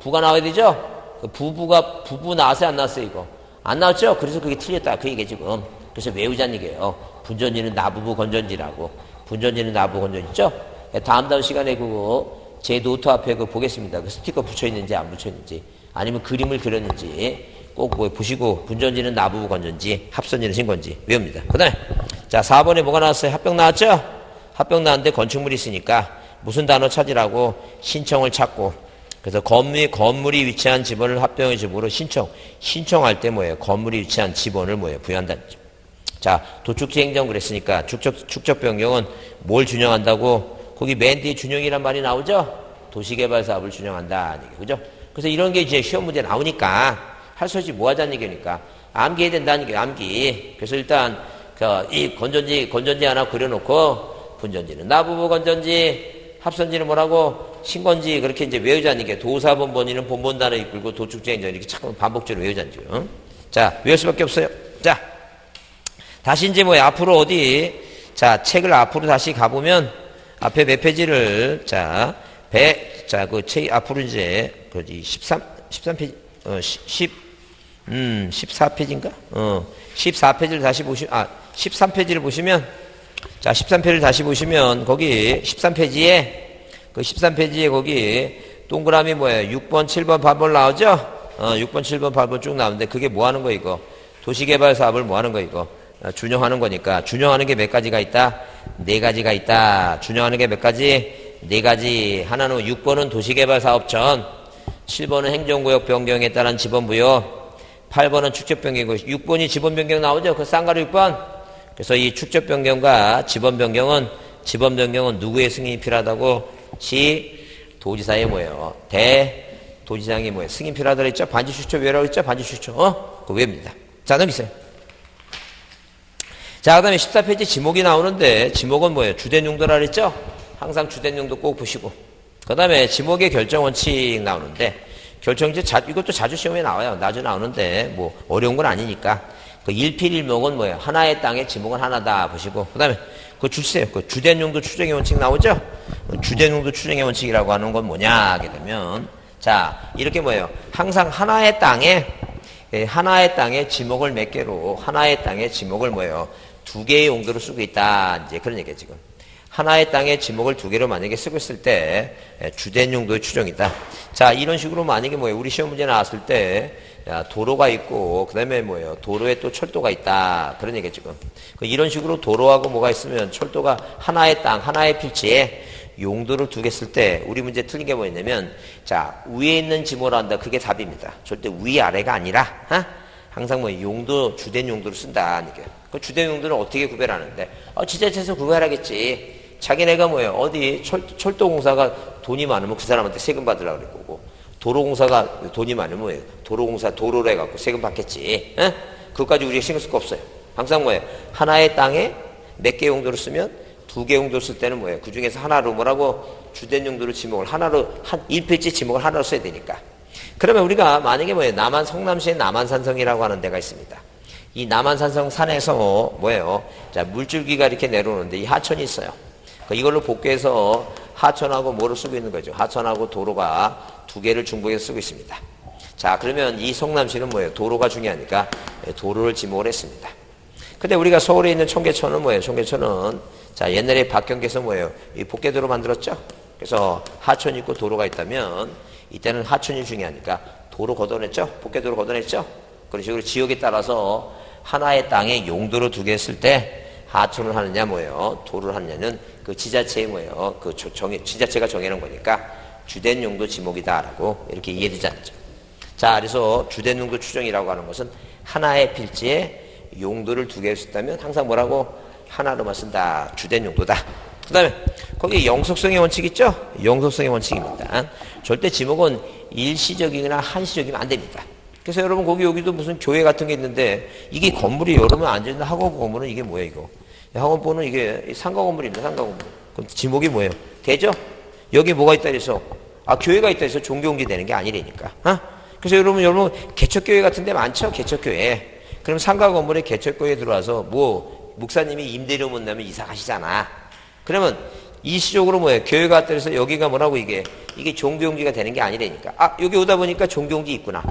Speaker 1: 부가 나와야 되죠? 그 부부 나왔어요, 안 나왔어요, 이거? 안 나왔죠? 그래서 그게 틀렸다. 그 얘기 지금. 그래서 외우자는 얘기예요. 분전지는 나부부 건전지라고. 분전지는 나부부 건전지 있죠? 다음 시간에 그거 제 노트 앞에 그거 보겠습니다. 그 스티커 붙여있는지 안 붙여있는지 아니면 그림을 그렸는지 꼭 보시고 분전지는 나부부 건전지, 합선지는 신건지 외웁니다. 그 다음에 자 4번에 뭐가 나왔어요? 합병 나왔죠? 합병 나왔는데 건축물이 있으니까 무슨 단어 찾으라고 신청을 찾고 그래서 건물이 위치한 집원을 합병의 집으로 신청할 때 뭐예요? 건물이 위치한 집원을 뭐예요? 부여한다는 거죠. 자 도축지 행정 그랬으니까 축적 변경은 뭘 준용한다고? 거기 맨 뒤에 준용이란 말이 나오죠? 도시개발 사업을 준용한다. 그죠? 그래서 이런 게 이제 시험 문제 나오니까 할 수 없이 뭐 하자는 얘기니까 암기해야 된다는 게 암기. 그래서 일단 이 건전지 하나 그려놓고 분전지는 나부부 건전지, 합선지는 뭐라고? 신건지 그렇게 이제 외우자는 게 도사본 번이는 본본 단어 이끌고 도축지 행정 이렇게 자꾸 반복적으로 외우자는 거죠. 자 외울 수밖에 없어요. 자 다시 이제 뭐야 앞으로 어디 자 책을 앞으로 다시 가보면 앞에 몇 페이지를 그 책 앞으로 이제 그 13페이지 14페이지인가? 14페이지를 다시 13페이지를 보시면 자 13페이지를 다시 보시면 거기 13페이지에 거기 동그라미 뭐예요? 6번, 7번, 8번 나오죠? 6번, 7번, 8번 쭉 나오는데 그게 뭐 하는 거 이거? 도시개발 사업을 뭐 하는 거 이거? 준용하는 거니까 준용하는 게 몇 가지가 있다? 4가지가 있다. 준용하는 게 몇 가지? 4가지. 하나는 6번은 도시개발 사업 전 7번은 행정구역 변경에 따른 지번부여 8번은 축적 변경이고 6번이 지번 변경 나오죠? 그 쌍가루 6번. 그래서 이 축적 변경과 지번 변경은 누구의 승인이 필요하다고? 도지사의 뭐예요? 도지사장이 뭐예요? 승인 필요하다고 했죠? 반지축적 외라고 했죠? 반지축적. 그거 외웁니다. 자, 넘기세요. 자, 그 다음에 14페이지 지목이 나오는데 지목은 뭐예요? 주된 용도라 그랬죠? 항상 주된 용도 꼭 보시고. 그 다음에 지목의 결정 원칙 나오는데 결정지 이것도 자주 시험에 나와요. 자주 나오는데 뭐 어려운 건 아니니까. 그 일필일목은 뭐예요? 하나의 땅의 지목은 하나다 보시고. 그 다음에 그거 주세요. 그 주된 용도 추정의 원칙 나오죠? 주된 용도 추정의 원칙이라고 하는 건 뭐냐 하게 되면 자 이렇게 뭐예요? 항상 하나의 땅에 지목을 몇 개로 하나의 땅에 지목을 뭐예요? 2개의 용도로 쓰고 있다. 이제 그런 얘기예요 지금. 하나의 땅에 지목을 2개로 만약에 쓰고 있을 때 주된 용도의 추정이다. 자 이런 식으로 만약에 뭐예요? 우리 시험 문제 나왔을 때 도로가 있고 그 다음에 뭐예요? 도로에 또 철도가 있다. 그런 얘기예요 지금. 이런 식으로 도로하고 뭐가 있으면 철도가 하나의 땅, 하나의 필지에 용도를 2개 쓸 때 우리 문제 틀린 게 뭐였냐면 자 위에 있는 지목을 한다. 그게 답입니다. 절대 위아래가 아니라 항상 뭐 용도 주된 용도로 쓴다. 이게. 그 주된 용도는 어떻게 구별하는데? 지자체에서 구별하겠지. 자기네가 뭐예요? 어디 철도공사가 돈이 많으면 그 사람한테 세금 받으려고 그럴 거고 도로공사가 돈이 많으면 뭐예요? 도로공사 도로로 해갖고 세금 받겠지. 그것까지 우리가 신경 쓸 거 없어요. 항상 뭐예요? 하나의 땅에 몇 개 용도로 쓰면 2개 용도로 쓸 때는 뭐예요? 그 중에서 하나로 뭐라고? 주된 용도로 지목을 하나로 1필지 지목을 하나로 써야 되니까. 그러면 우리가 만약에 뭐예요? 성남시에 남한산성이라고 하는 데가 있습니다. 이 남한산성 산에서 뭐예요? 자 물줄기가 이렇게 내려오는데 이 하천이 있어요. 이걸로 복귀해서 하천하고 뭐를 쓰고 있는 거죠? 하천하고 도로가 2개를 중복해서 쓰고 있습니다. 자, 그러면 이 성남시는 뭐예요? 도로가 중요하니까 도로를 지목을 했습니다. 근데 우리가 서울에 있는 청계천은 뭐예요? 청계천은 자, 옛날에 박경계에서 뭐예요? 이 복개도로 만들었죠? 그래서 하천이 있고 도로가 있다면 이때는 하천이 중요하니까 도로 걷어냈죠? 복개도로 걷어냈죠? 그런 식으로 지역에 따라서 하나의 땅에 용도로 2개 했을 때 하천을 하느냐 뭐예요? 도로를 하느냐는 그 지자체의 뭐예요? 지자체가 정해놓은 거니까 주된 용도 지목이다라고 이렇게 이해되지 않죠. 자, 그래서 주된 용도 추정이라고 하는 것은 하나의 필지에 용도를 2개 썼다면 항상 뭐라고? 하나로만 쓴다. 주된 용도다. 그 다음에 거기 영속성의 원칙 있죠? 영속성의 원칙입니다. 절대 지목은 일시적이거나 한시적이면 안 됩니다. 그래서 여러분 여기도 무슨 교회 같은 게 있는데 이게 건물이 여러분 앉아있는 학원 건물은 이게 뭐예요 이거? 학원보는 이게 상가 건물입니다. 상가 건물. 그럼 지목이 뭐예요? 되죠? 여기 뭐가 있다 해서 교회가 있다 해서 종교용지 되는 게 아니라니까. 그래서 여러분 개척교회 같은 데 많죠? 개척교회. 그럼 상가 건물에 개척교회 들어와서 목사님이 임대료 못 내면 이사 가시잖아. 그러면 일시적으로 뭐예요? 교회가 왔다 해서 여기가 뭐라고 이게 종교용지가 되는 게 아니라니까. 여기 오다 보니까 종교용지 있구나.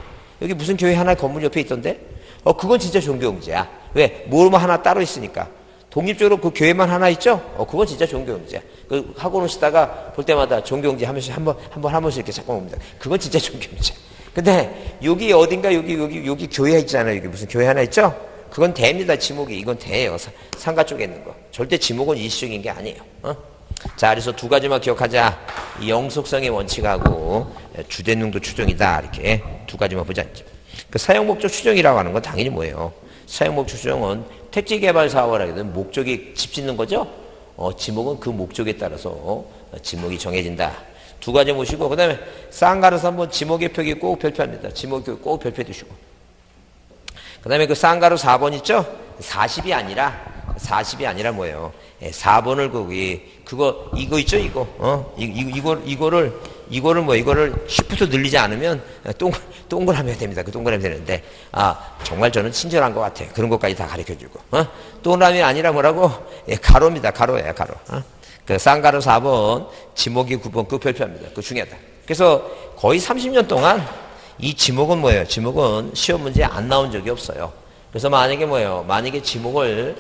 Speaker 1: 여기 무슨 교회 하나 건물 옆에 있던데? 그건 진짜 종교용지야. 왜? 뭐뭐 하나 따로 있으니까. 독립적으로 그 교회만 하나 있죠? 그건 진짜 종교경제. 그 학원 오시다가 볼 때마다 종교경제 하면서 한 번씩 이렇게 자꾸 옵니다. 그건 진짜 종교경제. 근데 여기 어딘가 여기 교회 있잖아요. 여기 무슨 교회 하나 있죠? 그건 대입니다. 지목이. 이건 대예요. 상가 쪽에 있는 거. 절대 지목은 일시적인 게 아니에요. 자, 그래서 두 가지만 기억하자. 이 영속성의 원칙하고 주된 용도 추정이다. 이렇게 두 가지만 보자. 그 사용목적 추정이라고 하는 건 당연히 뭐예요? 사용목적 추정은 택지개발 사업을 하게 되면 목적이 집 짓는 거죠? 지목은 그 목적에 따라서 지목이 정해진다. 두 가지 보시고, 그 다음에 쌍가루에서 한번 지목의 표기 꼭 별표합니다. 지목의 표기 꼭 별표해 두시고. 그 다음에 그 쌍가루 4번 있죠? 40이 아니라 뭐예요? 4번을 이거 있죠? 이거를 쉬프트 늘리지 않으면 동그라미 해야 됩니다. 그 동그라미 되는데, 정말 저는 친절한 것 같아요. 그런 것까지 다 가르쳐 주고. 동그라미 아니라 뭐라고? 가로입니다. 가로예요, 가로. 그 쌍가루 4번, 지목이 9번, 그 별표합니다. 그거 중요하다. 그래서 거의 30년 동안 이 지목은 뭐예요? 지목은 시험 문제에 안 나온 적이 없어요. 그래서 만약에 지목을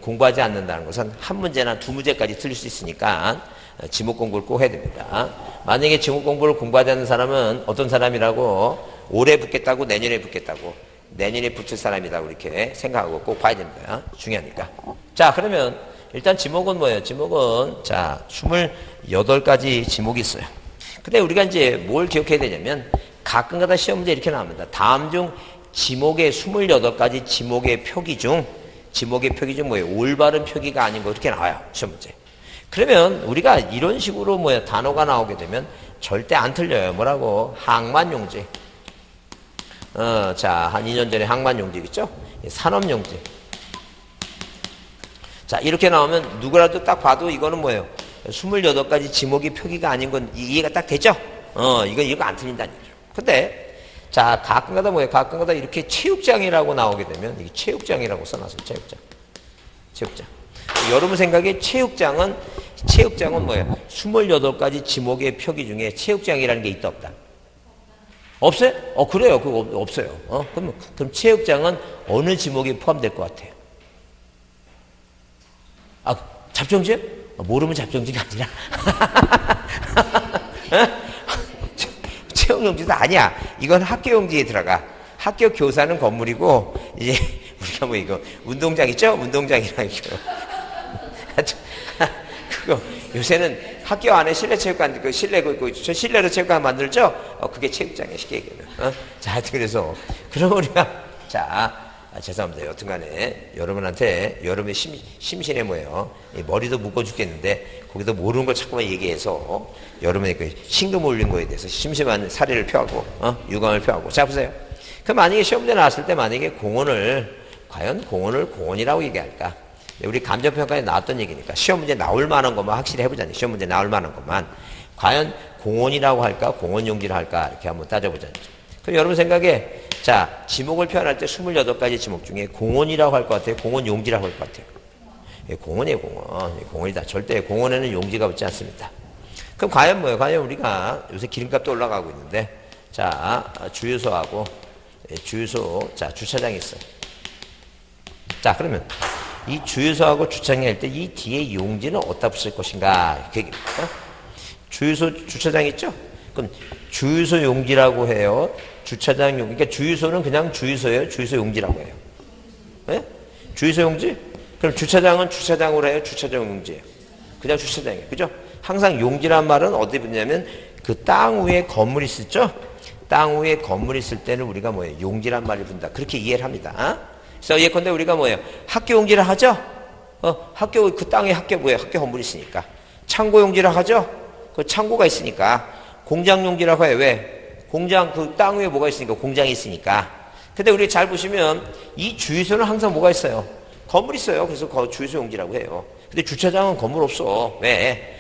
Speaker 1: 공부하지 않는다는 것은 한 문제나 두 문제까지 틀릴 수 있으니까 지목 공부를 꼭 해야 됩니다. 만약에 지목 공부를 공부하지 않는 사람은 어떤 사람이라고? 올해 붙겠다고, 내년에 붙겠다고, 내년에 붙을 사람이라고 이렇게 생각하고 꼭 봐야 됩니다. 중요하니까. 자, 그러면 일단 지목은 뭐예요? 지목은 자 28가지 지목이 있어요. 근데 우리가 이제 뭘 기억해야 되냐면 가끔가다 시험 문제 이렇게 나옵니다. 다음 중 지목의 28가지 지목의 표기 중 뭐예요? 올바른 표기가 아닌 거 이렇게 나와요. 시험 문제. 그러면 우리가 이런 식으로 단어가 나오게 되면 절대 안 틀려요. 뭐라고? 항만용지. 자, 한 2년 전에 항만용지겠죠? 산업용지. 자, 이렇게 나오면 누구라도 딱 봐도 이거는 뭐예요? 28가지 지목이 표기가 아닌 건 이해가 딱 되죠? 이거 안 틀린다는 얘기죠. 근데 자, 가끔가다 가끔가다 이렇게 체육장이라고 나오게 되면 이게 체육장이라고 써놨어요. 체육장. 여러분 생각에 체육장은 뭐예요? 28가지 지목의 표기 중에 체육장이라는 게 있다 없다? 없어요? 그래요. 그거 없어요. 그럼 체육장은 어느 지목에 포함될 것 같아요? 잡정지요? 모르면 잡정지가 아니라. 체육용지도 아니야. 이건 학교용지에 들어가. 학교 교사는 건물이고, 이제, 우리가 이거, 운동장 있죠? 운동장이랑 이거. 그거, 요새는 학교 안에 실내체육관, 저 실내로 체육관 만들죠? 그게 체육장이야, 쉽게 얘기하면. 자, 하여튼 그래서, 그럼 우리가, 죄송합니다. 여튼간에 여러분의 심신에 뭐예요? 머리도 묶어 죽겠는데 거기도 모르는 걸 자꾸만 얘기해서 여러분의 그 심금 올린 거에 대해서 심심한 사례를 표하고 유감을 표하고. 자, 보세요. 그럼 만약에 시험 문제 나왔을 때 만약에 과연 공원을 공원이라고 얘기할까? 우리 감정평가에 나왔던 얘기니까 시험 문제 나올 만한 것만 확실히 해보자니. 시험 문제 나올 만한 것만 과연 공원이라고 할까? 공원용지를 할까? 이렇게 한번 따져보자니. 그럼 여러분 생각에 자, 지목을 표현할 때 28가지 지목 중에 공원이라고 할 것 같아요? 공원 용지라고 할 것 같아요? 공원이에요, 공원. 공원이다. 절대 공원에는 용지가 붙지 않습니다. 그럼 과연 뭐예요? 과연 우리가 요새 기름값도 올라가고 있는데, 자, 주유소하고, 자, 주차장이 있어요. 자, 그러면 이 주유소하고 주차장이 할 때 이 뒤에 용지는 어디다 붙일 것인가? 그 얘기입니다. 주유소, 주차장 있죠? 그럼 주유소 용지라고 해요? 주차장 용지. 그러니까 주유소는 그냥 주유소예요? 주유소 용지라고 해요? 네? 주유소 용지? 그럼 주차장은 주차장으로 해요? 주차장 용지예요? 그냥 주차장이에요. 그죠? 항상 용지란 말은 어디 붙냐면 그 땅 위에 건물이 있었죠? 땅 위에 건물이 있을 때는 우리가 뭐예요? 용지란 말을 분다. 그렇게 이해를 합니다. 그래서 예컨대 우리가 뭐예요? 학교 용지를 하죠? 학교, 그 땅에 학교 뭐예요? 학교 건물이 있으니까. 창고 용지를 하죠? 그 창고가 있으니까. 공장 용지라고 해요. 왜? 공장, 그 땅 위에 뭐가 있으니까, 공장이 있으니까. 근데 우리 잘 보시면 이 주유소는 항상 뭐가 있어요? 건물 있어요. 그래서 주유소 용지라고 해요. 근데 주차장은 건물 없어. 왜?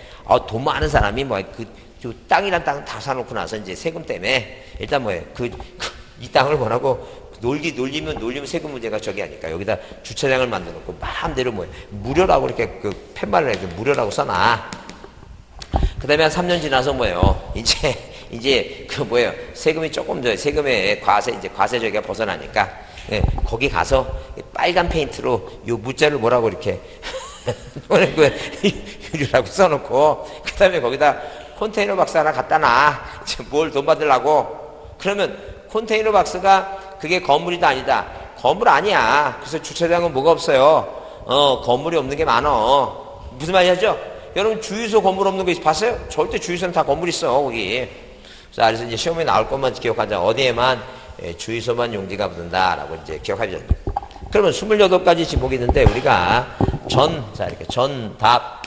Speaker 1: 돈 많은 사람이 땅이란 땅 다 사놓고 나서 이제 세금 때문에 일단 뭐예요? 이 땅을 뭐라고 놀리면 세금 문제가 저기 하니까 여기다 주차장을 만들어 놓고 마음대로 뭐예요? 무료라고 이렇게 팻말을 해서 무료라고 써놔. 그 다음에 한 3년 지나서 뭐예요? 이제 세금이 조금 세금의 과세 저기가 벗어나니까 예, 거기 가서 빨간 페인트로 요 무자를 뭐라고 이렇게 보낸 거에 유리라고 써놓고 그 다음에 거기다 컨테이너 박스 하나 갖다 놔. 뭘 돈 받으려고. 그러면 컨테이너 박스가 그게 건물이다 아니다. 건물 아니야. 그래서 주차장은 뭐가 없어요. 건물이 없는 게 많어. 무슨 말이죠? 여러분 주유소 건물 없는 거 봤어요? 절대 주유소는 다 건물 있어 거기. 그래서 이제 시험에 나올 것만 기억하자. 어디에만 주유소만 용지가 붙는다라고 이제 기억하죠. 그러면 28가지 지목이 있는데 우리가 자 이렇게 전답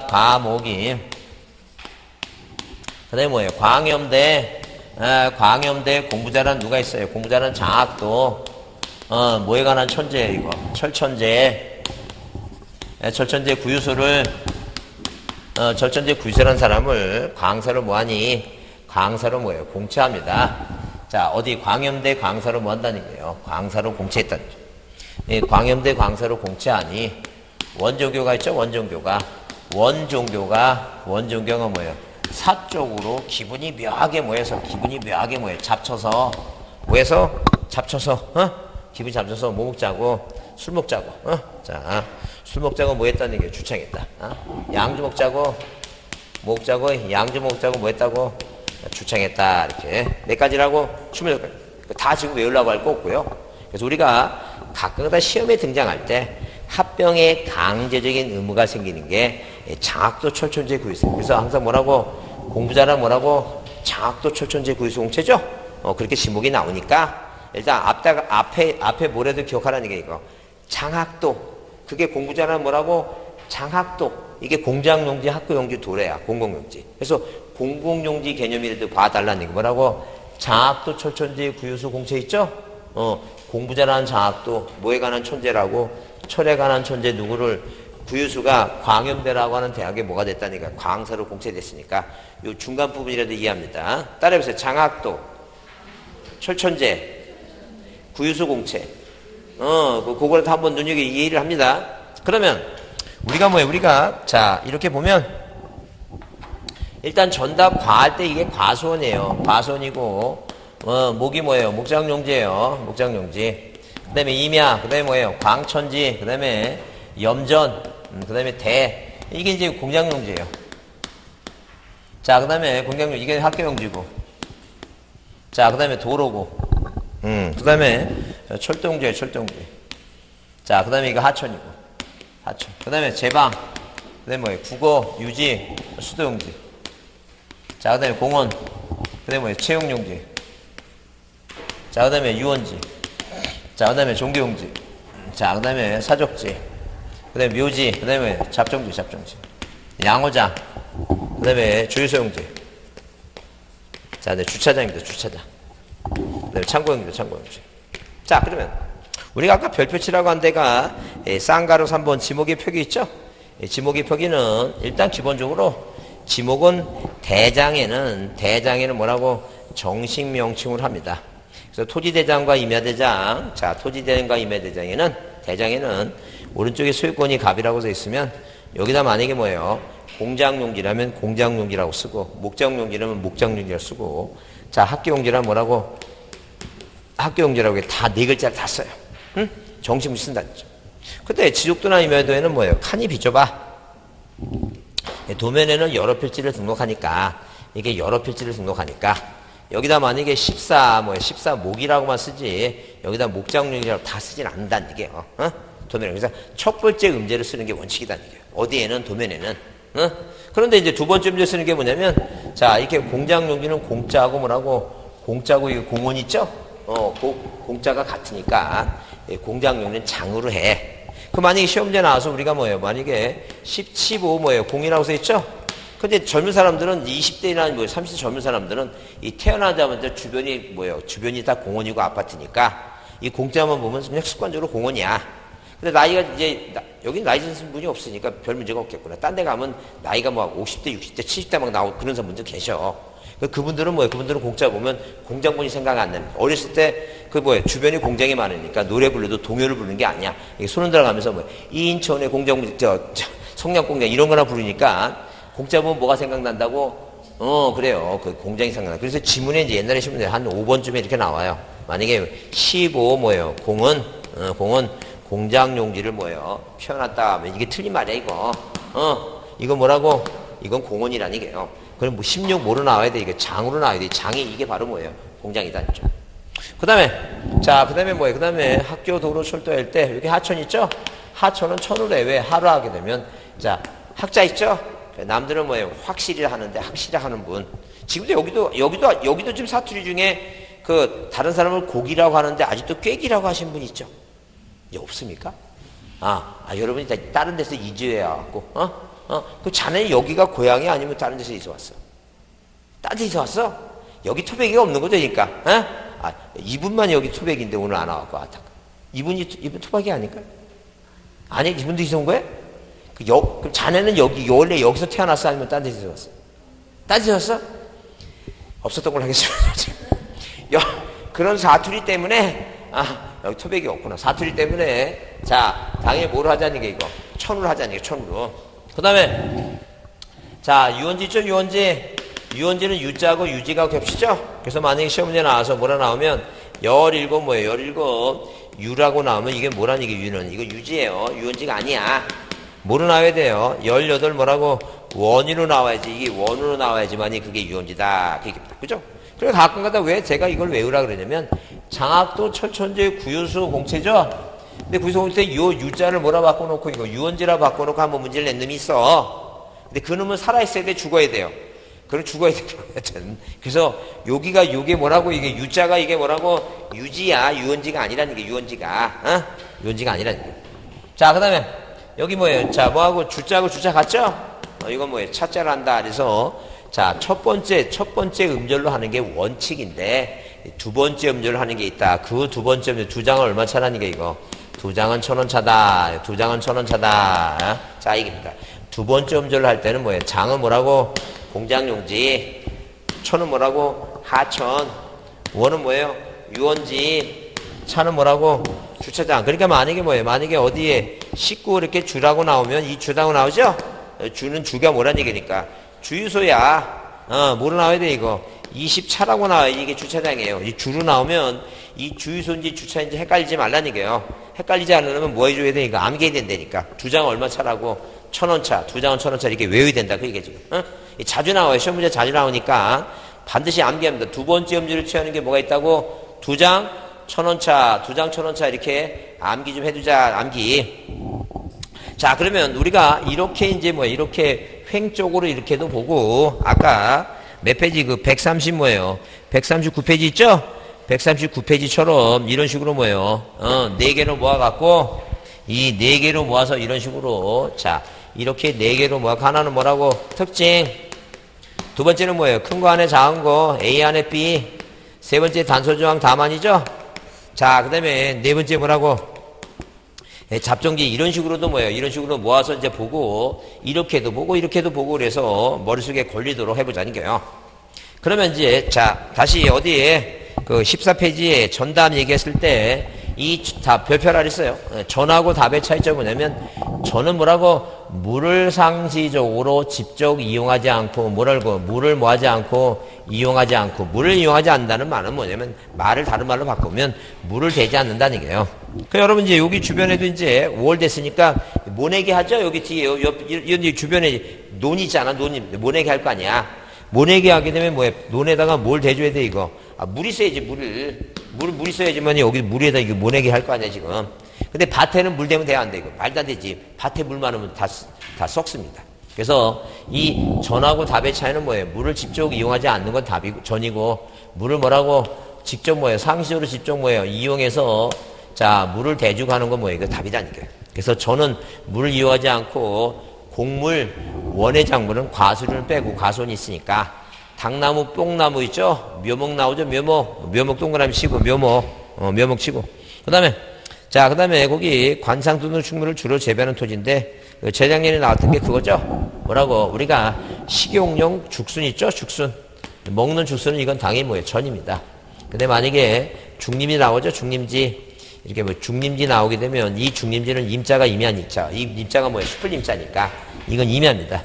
Speaker 1: 과목이 그다음에 뭐예요? 광염대 공부 잘하는 누가 있어요? 공부 잘하는 장학도 뭐에 관한 천재예요 이거? 철천재 구유소를 철천재 구유소라는 사람을 강사로 뭐하니? 강사로 뭐예요? 공채합니다. 자, 어디 광염대 강사로 뭐 한다는 거예요? 강사로 공채했다는 거죠. 예, 광염대 강사로 공채하니 원종교가 있죠? 원종교가 뭐예요? 사적으로 기분이 묘하게 모여서 잡쳐서 기분이 잡쳐서 뭐 먹자고? 술 먹자고. 자, 술 먹자고 뭐 했다는 게 주창했다. 양주 먹자고 양주 먹자고 뭐 했다고? 주창했다. 이렇게 몇 가지라고? 28가지. 다 지금 외우려고 할 거 없고요. 그래서 우리가 가끔가다 시험에 등장할 때 합병에 강제적인 의무가 생기는 게 장학도 철천제 구유소. 그래서 항상 뭐라고? 공부 잘하면 뭐라고? 장학도 철천제 구유소 공채죠? 그렇게 지목이 나오니까 일단 앞에 뭐라도 기억하라는 게 이거. 장학도. 그게 공부 잘하면 뭐라고? 장학도. 이게 공장용지, 학교용지 도래야. 공공용지. 그래서 공공용지 개념이라도 봐달라는 게 뭐라고? 장학도 철천제 구유소 공채 있죠? 공부 잘하는 장학도, 뭐에 관한 천재라고? 철에 관한 천재 누구를 구유수가 광염대라고 하는 대학에 뭐가 됐다니까? 광사로 공채됐으니까 요 중간 부분이라도 이해합니다. 따라해보세요. 장학도, 철천재, 구유수 공채. 그거를 다 한번 눈여겨 이해를 합니다. 그러면 우리가 자 이렇게 보면 일단 전답 과할 때 이게 과수원이에요. 과수원이고 목이 뭐예요? 목장용지예요. 목장용지. 그 다음에 임야, 그 다음에 뭐예요? 광천지, 그 다음에 염전, 그 다음에 대. 이게 이제 공장용지예요. 자, 그 다음에 공장용지, 이게 학교용지고. 자, 그 다음에 도로고. 그 다음에 철도용지예요, 철도용지. 자, 그 다음에 이거 하천이고. 하천. 그 다음에 제방, 그 다음에 뭐예요? 국어, 유지, 수도용지. 자, 그 다음에 공원, 그 다음에 뭐예요? 채용용지. 자, 그 다음에 유원지. 자, 그 다음에 종교용지. 자, 그 다음에 사족지. 그 다음에 묘지. 그 다음에 잡종지. 양호장. 그 다음에 주유소용지. 자, 네, 주차장입니다. 주차장. 그 다음에 창고용지입니다. 창고용지. 자, 그러면 우리가 아까 별표치라고 한 데가 쌍가로 3번 지목의 표기 있죠? 지목의 표기는 일단 기본적으로 지목은 대장에는 뭐라고? 정식 명칭을 합니다. 그래서 토지대장과 임야대장, 자, 토지대장과 임야대장에는, 대장에는 오른쪽에 소유권이 갑이라고 써 있으면 여기다 만약에 뭐예요? 공장용지라면 공장용지라고 쓰고, 목장용지라면 목장용지라고 쓰고, 자, 학교용지라면 뭐라고? 학교용지라고 다 네 글자를 다 써요. 응? 정식을 쓴다는 거죠. 근데 지족도나 임야도에는 뭐예요? 칸이 비좁아. 도면에는 여러 필지를 등록하니까, 여기다 만약에 14목이라고만 쓰지, 여기다 목장용이라고 다 쓰진 않는다는 얘기예요. 도면에. 그래서 첫 번째 음제를 쓰는 게 원칙이다는 얘기예요. 어디에는, 도면에는. 그런데 이제 두 번째 음제 쓰는 게 뭐냐면, 자, 이렇게 공장용지는 공짜하고 뭐라고? 공짜고 이게 공원 있죠? 공짜가 같으니까, 공장용지는 장으로 해. 그 만약에 시험제 나와서 우리가 뭐예요? 만약에 15 뭐예요? 공이라고 써 있죠? 근데 젊은 사람들은 20대나 30대 젊은 사람들은 이 태어나자마자 주변이 뭐예요? 주변이 다 공원이고 아파트니까 이 공짜만 보면 그냥 습관적으로 공원이야. 근데 나이가 이제 여기 나이 드신 분이 없으니까 별 문제가 없겠구나. 딴 데 가면 나이가 막 50대, 60대, 70대 막 나오고 그런 분들 계셔. 그분들은 뭐예요? 그분들은 공짜 보면 공장분이 생각 안 나는. 어렸을 때 주변에 공장이 많으니까 노래 부르도 동요를 부르는 게 아니야. 손 들어가면서 이인천의 공장분, 성냥공장 이런 거나 부르니까 공짜 보면 뭐가 생각난다고? 그래요. 그 공장이 생각나. 그래서 지문에 이제 옛날에 신문에 한 5번쯤에 이렇게 나와요. 만약에 15 뭐예요? 공은 공장용지를 뭐예요? 표현했다 하면 이게 틀린 말이야, 이거. 이거 뭐라고? 이건 공원이라는 얘기예요. 그럼 뭐 16 뭐로 나와야 돼? 이게 장으로 나와야 돼. 장이 이게 바로 뭐예요? 공장이다. 그 다음에, 자, 그 다음에 뭐예요? 그 다음에 학교, 도로, 철도할 때, 여기 하천 있죠? 하천은 천으로 해. 왜? 하루 하게 되면, 자, 학자 있죠? 남들은 뭐예요? 확실히 하는데, 확실히 하는 분. 지금도 여기도 지금 사투리 중에 그, 다른 사람을 고기라고 하는데, 아직도 꾀기라고 하신 분 있죠? 없습니까? 여러분이 다른 데서 이주해갖고, 그 자네 여기가 고향이 아니면 다른 데서 이사 왔어? 다른 데서 왔어? 여기 토백이가 없는 거죠, 그러니까. 이분만 여기 토백인데 오늘 안 와갖고, 이분 토박이 아닐까요? 아니, 이분도 이사 온 거예요? 그럼 자네는 원래 여기서 태어났어? 아니면 딴 데서 왔어? 딴 데서 왔어? 없었던 걸로 하겠습니다. 그런 사투리 때문에, 여기 토백이 없구나. 사투리 때문에, 자, 당연히 뭘 하자는 게 이거. 천으로 하자는 게 천으로. 그 다음에, 자, 유원지 있죠, 유원지. 유원지는 유자하고 유지가 겹치죠? 그래서 만약에 시험 문제 나와서 뭐라 나오면, 17 뭐예요? 17. 유라고 나오면 이게 뭐라는 게 유는? 이거 유지예요. 유원지가 아니야. 뭐로 나와야 돼요? 18 뭐라고? 원으로 나와야지. 이게 원으로 나와야지만이 그게 유원지다. 그게 그죠? 그래서 가끔가다 왜 제가 이걸 외우라 그러냐면, 장학도 철천제 구유수 공채죠? 근데 구유수 공채 요 유자를 뭐라 바꿔놓고 이거 유원지라 바꿔놓고 한번 문제를 낸 놈이 있어. 근데 그 놈은 살아있어야 돼, 죽어야 돼요. 그럼 죽어야 돼. 그래서 여기가 요게 뭐라고 이게 유자가 이게 뭐라고 유지야. 유원지가 아니라는 게 유원지가. 유원지가 아니라는 게. 자, 그 다음에 여기 뭐예요? 자, 뭐하고 주자하고 주자 같죠? 이건 뭐예요? 차자를 한다. 그래서 자, 첫 번째 음절로 하는 게 원칙인데 두 번째 음절로 하는 게 있다. 그 두 번째 음절 두 장은 얼마 차라는 게 이거? 두 장은 1,000원 차다. 두 장은 1,000원 차다. 자, 이깁니다. 두 번째 음절로 할 때는 뭐예요? 장은 뭐라고? 공장용지. 천은 뭐라고? 하천. 원은 뭐예요? 유원지. 차는 뭐라고? 주차장. 그러니까 만약에 뭐예요? 만약에 어디에 19 이렇게 주라고 나오면 이 주라고 나오죠? 주는 주가 뭐란 얘기니까. 주유소야. 뭐로 나와야 돼, 이거? 20차라고 나와야지 이게 주차장이에요. 이 주로 나오면 이 주유소인지 주차인지 헷갈리지 말라는 얘기예요. 헷갈리지 않으려면 뭐 해줘야 돼? 이거 암기해야 된다니까. 두 장 얼마 차라고? 1,000원 차. 두 장은 1,000원 차. 이렇게 외워야 된다. 그 얘기죠. 자주 나와요. 시험 문제 자주 나오니까 반드시 암기합니다. 두 번째 음질을 취하는 게 뭐가 있다고? 두 장 1,000원 차. 두 장 1,000원 차. 이렇게 암기 좀 해두자. 암기. 자, 그러면 우리가 이렇게 이제 뭐 이렇게 횡 쪽으로 이렇게도 보고 아까 몇 페이지 그 130 뭐예요? 139페이지 있죠? 139페이지처럼 이런 식으로 뭐예요? 4개로 모아갖고 이 4개로 모아서 이런 식으로 자 이렇게 4개로 모아서 하나는 뭐라고? 특징. 두 번째는 뭐예요? 큰 거 안에 작은 거 A 안에 B. 세 번째 단서조항 다만이죠? 자, 그 다음에 네 번째 뭐라고? 잡정기 이런 식으로도 뭐예요? 이런 식으로 모아서 이제 보고 이렇게도 보고 이렇게도 보고 그래서 머릿속에 걸리도록 해보자는 거예요. 그러면 이제 자 다시 어디에 그 14페이지에 전담 얘기했을 때 이 답 별표를 했어요. 전하고 답의 차이점은 뭐냐면 전은 뭐라고? 물을 상시적으로 직접 이용하지 않고 물을 뭐 하지 않고 이용하지 않고 물을 이용하지 않는다는 말은 뭐냐면 말을 다른 말로 바꾸면 물을 대지 않는다는 얘기예요. 그 여러분 이제 여기 주변에도 이제 5월 됐으니까 모내기 하죠. 여기 뒤에 여기 주변에 논이 있잖아. 논이 모내기 할 거 아니야. 모내기 하게 되면 뭐야? 논에다가 뭘 대줘야 돼 이거? 물 있어야지 물 있어야지만 여기 물에다 이거 모내기 할 거 아니야 지금. 근데 밭에는 물 대면 돼야 안 돼 이거. 말도 안 되지. 밭에 물 많으면 다 썩습니다. 그래서 이 전하고 답의 차이는 뭐예요? 물을 직접 이용하지 않는 건 답이고 전이고 물을 뭐라고? 직접 뭐예요? 상시적으로 직접 뭐예요? 이용해서 자 물을 대주고 하는 건 뭐예요? 이거 답이다니까요. 그래서 저는 물을 이용하지 않고 곡물 원의 작물은 과수를 빼고 과손이 있으니까 당나무 뽕나무 있죠? 묘목 나오죠? 묘목 동그라미 치고 묘목 치고 그 다음에 거기 관상 또는 충무를 주로 재배하는 토지인데 재작년에 나왔던 게 그거죠? 뭐라고? 우리가 식용용 죽순 있죠? 죽순 먹는 죽순은 이건 당연히 뭐예요? 전입니다. 근데 만약에 중림이 나오죠? 중림지 이렇게 뭐 중림지 나오게 되면 이 중림지는 임자가 임야한 임자. 이 임자가 뭐예요? 숯불 임자니까 이건 임야입니다.